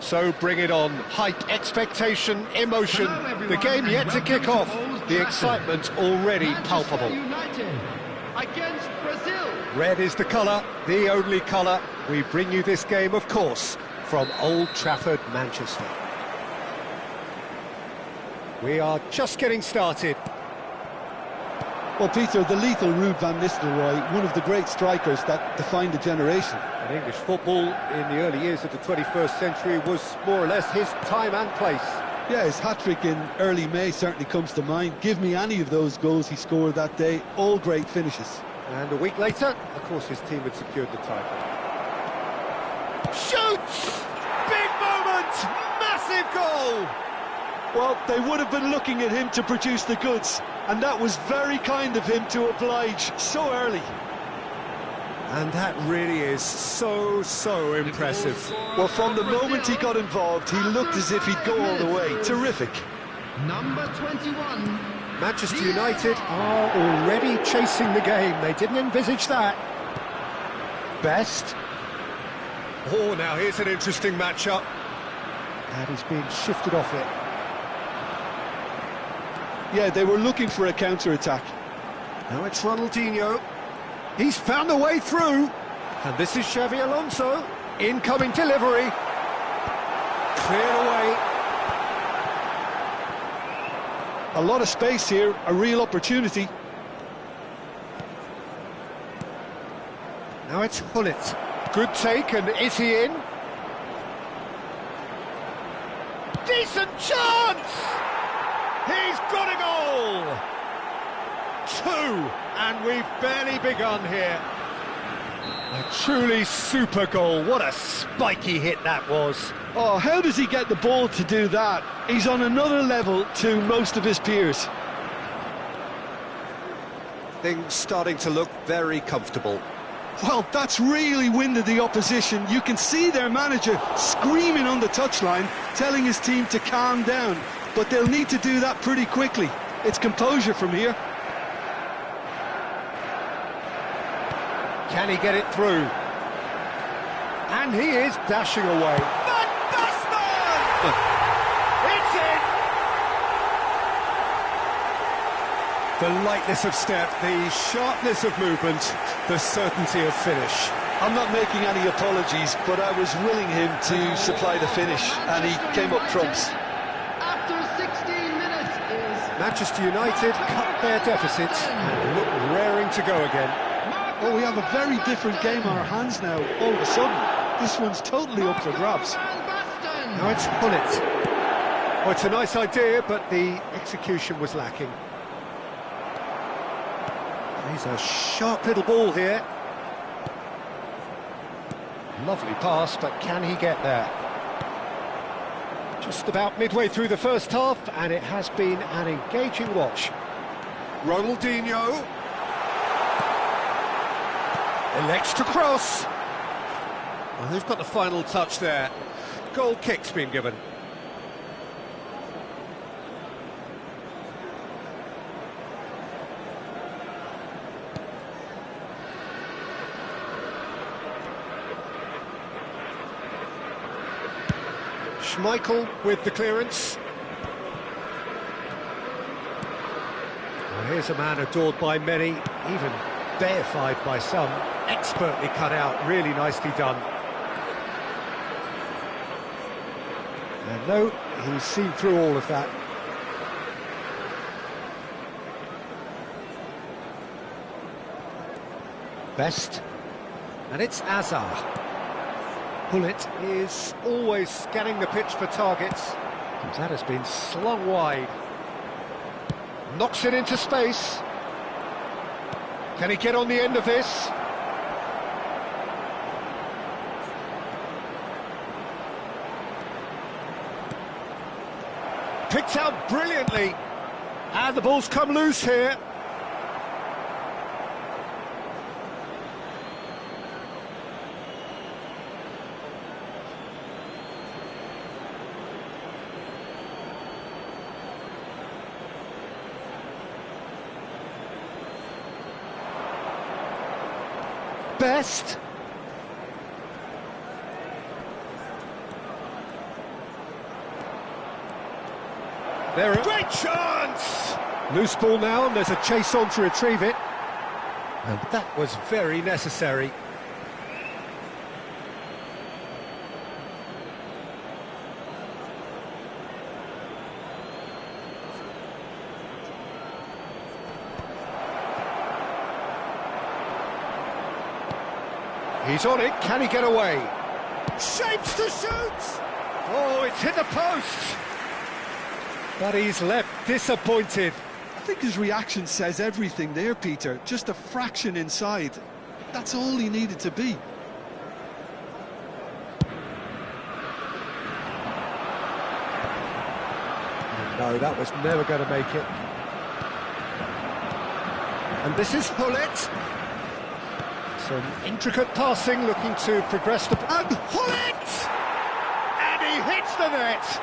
So bring it on. Hype, expectation, emotion. The game yet to kick off. The excitement already palpable. United against Brazil. Red is the colour, the only colour. We bring you this game, of course, from Old Trafford, Manchester. We are just getting started. Well, Peter, the lethal Ruud van Nistelrooy, one of the great strikers that defined a generation. And English football in the early years of the 21st century was more or less his time and place. Yeah, his hat-trick in early May certainly comes to mind. Give me any of those goals he scored that day, all great finishes. And a week later, of course, his team had secured the title. Shoots! Big moment! Massive goal! Well, they would have been looking at him to produce the goods, and that was very kind of him to oblige so early. And that really is so impressive. Well, from the moment he got involved, he looked as if he'd go all the way. Terrific. Number 21. Manchester United are already chasing the game. They didn't envisage that. Best. Oh, now here's an interesting matchup. And he's being shifted off it. Yeah, they were looking for a counter-attack. Now it's Ronaldinho. He's found a way through. And this is Xavi Alonso. Incoming delivery. Cleared away. A lot of space here, a real opportunity. Now it's Gullit. Good take, and is he in? Decent chance! He's got a goal! 2, and we've barely begun here. A truly super goal. What a spiky hit that was. Oh, how does he get the ball to do that? He's on another level to most of his peers. Things starting to look very comfortable. Well, that's really winded the opposition. You can see their manager screaming on the touchline, telling his team to calm down. But they'll need to do that pretty quickly. It's composure from here. Can he get it through? And he is dashing away. Van Basten! It's in! The lightness of step, the sharpness of movement, the certainty of finish. I'm not making any apologies, but I was willing him to supply the finish, and he came up trumps. After 16 minutes is... Manchester United cut their deficit and look raring to go again. Oh, we have a very different game on our hands now, all of a sudden. This one's totally up for grabs. Now it's Gullit. Oh, it's a nice idea, but the execution was lacking. He's a sharp little ball here. Lovely pass, but can he get there? Just about midway through the first half, and it has been an engaging watch. Ronaldinho elects to cross. Well, they've got the final touch there. Goal kick's been given. Schmeichel with the clearance. Well, here's a man adored by many, even deified by some. Expertly cut out, really nicely done. And no, he's seen through all of that. Best. And it's Azar. Gullit is always scanning the pitch for targets. That has been slung wide. Knocks it into space. Can he get on the end of this? Picked out brilliantly. And the ball's come loose here. Best. There, great chance! Loose ball now, and there's a chase on to retrieve it. And that was very necessary. He's on it, can he get away? Shapes to shoot! Oh, it's hit the post! But he's left disappointed. I think his reaction says everything there, Peter. Just a fraction inside. That's all he needed to be. No, that was never going to make it. And this is Hullet. Some intricate passing, looking to progress the... And Hullet! And he hits the net!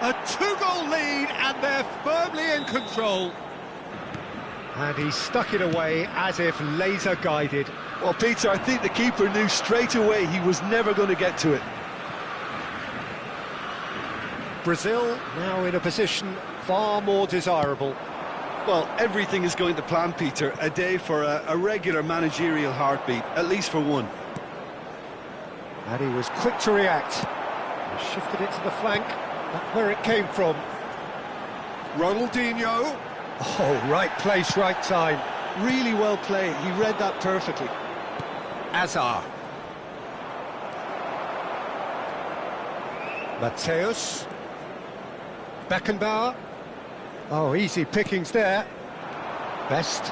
A two-goal lead, and they're firmly in control. And he stuck it away as if laser-guided. Well, Peter, I think the keeper knew straight away he was never going to get to it. Brazil now in a position far more desirable. Well, everything is going to plan, Peter. A day for a regular managerial heartbeat, at least for one. And he was quick to react. He shifted it to the flank, that's where it came from. Ronaldinho. Oh, right place, right time. Really well played. He read that perfectly. Azar. Mateus. Beckenbauer. Oh, easy pickings there. Best.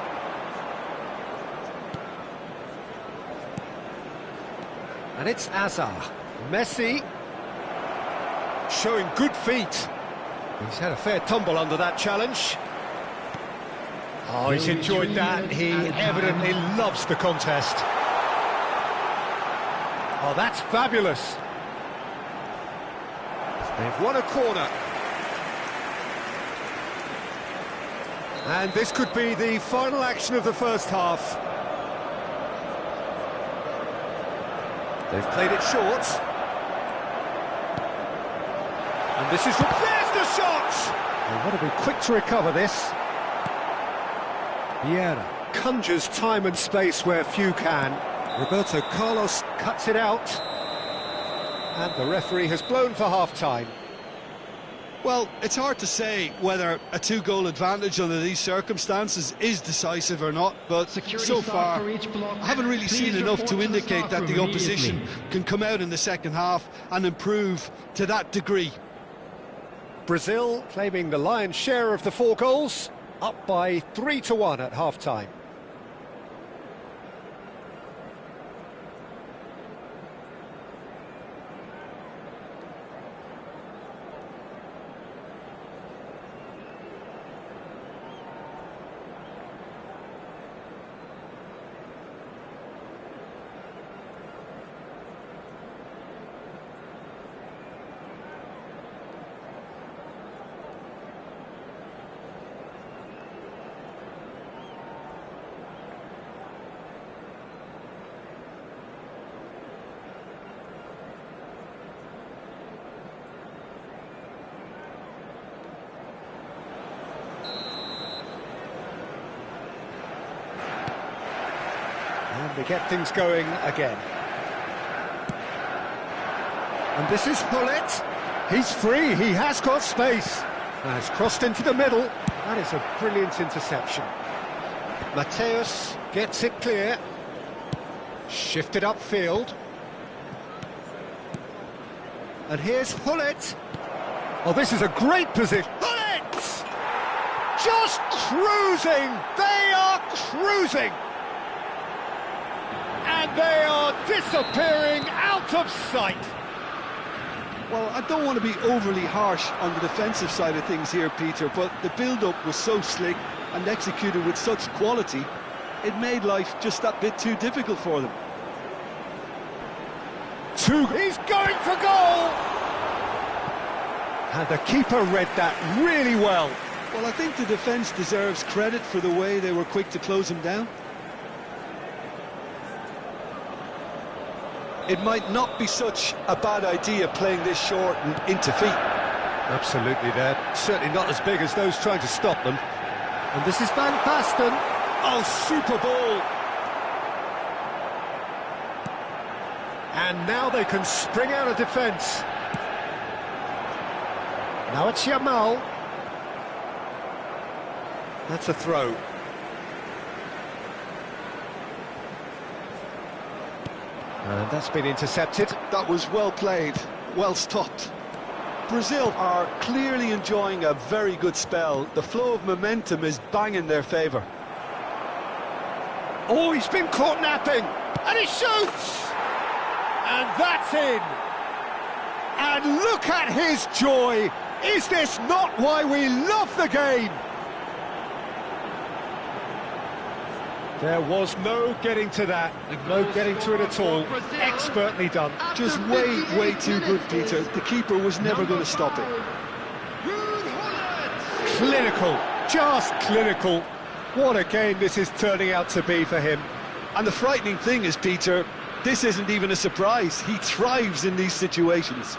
And it's Azar. Messi. Showing good feet. He's had a fair tumble under that challenge. Oh, he's enjoyed that. He evidently loves the contest. Oh, that's fabulous. They've won a corner. And this could be the final action of the first half. They've played it short. And this is... There's the shot! They want to be quick to recover this. Vieira conjures time and space where few can. Roberto Carlos cuts it out. And the referee has blown for half-time. Well, it's hard to say whether a two-goal advantage under these circumstances is decisive or not, but so far I haven't really seen enough to indicate that the opposition can come out in the second half and improve to that degree. Brazil claiming the lion's share of the 4 goals, up by 3-1 at half-time. And they get things going again. And this is Hullet. He's free, he has got space. Has crossed into the middle. That is a brilliant interception. Mateus gets it clear. Shifted upfield. And here's Hullet. Oh, this is a great position. Hullet! Just cruising! They are cruising! And they are disappearing out of sight. Well, I don't want to be overly harsh on the defensive side of things here, Peter, but the build-up was so slick and executed with such quality, it made life just that bit too difficult for them. He's going for goal! And the keeper read that really well. Well, I think the defence deserves credit for the way they were quick to close him down. It might not be such a bad idea playing this short and into feet. Absolutely, they're certainly not as big as those trying to stop them. And this is Van Basten. Oh, super ball! And now they can spring out of defence. Now it's Yamal. That's a throw. And that's been intercepted. That was well played, well stopped. Brazil are clearly enjoying a very good spell. The flow of momentum is bang in their favour. Oh, he's been caught napping, and he shoots! And that's in! And look at his joy! Is this not why we love the game? There was no getting to that, no getting to it at all. Expertly done. Just way too good, Peter. The keeper was never going to stop it. Clinical, just clinical. What a game this is turning out to be for him. And the frightening thing is, Peter, this isn't even a surprise. He thrives in these situations.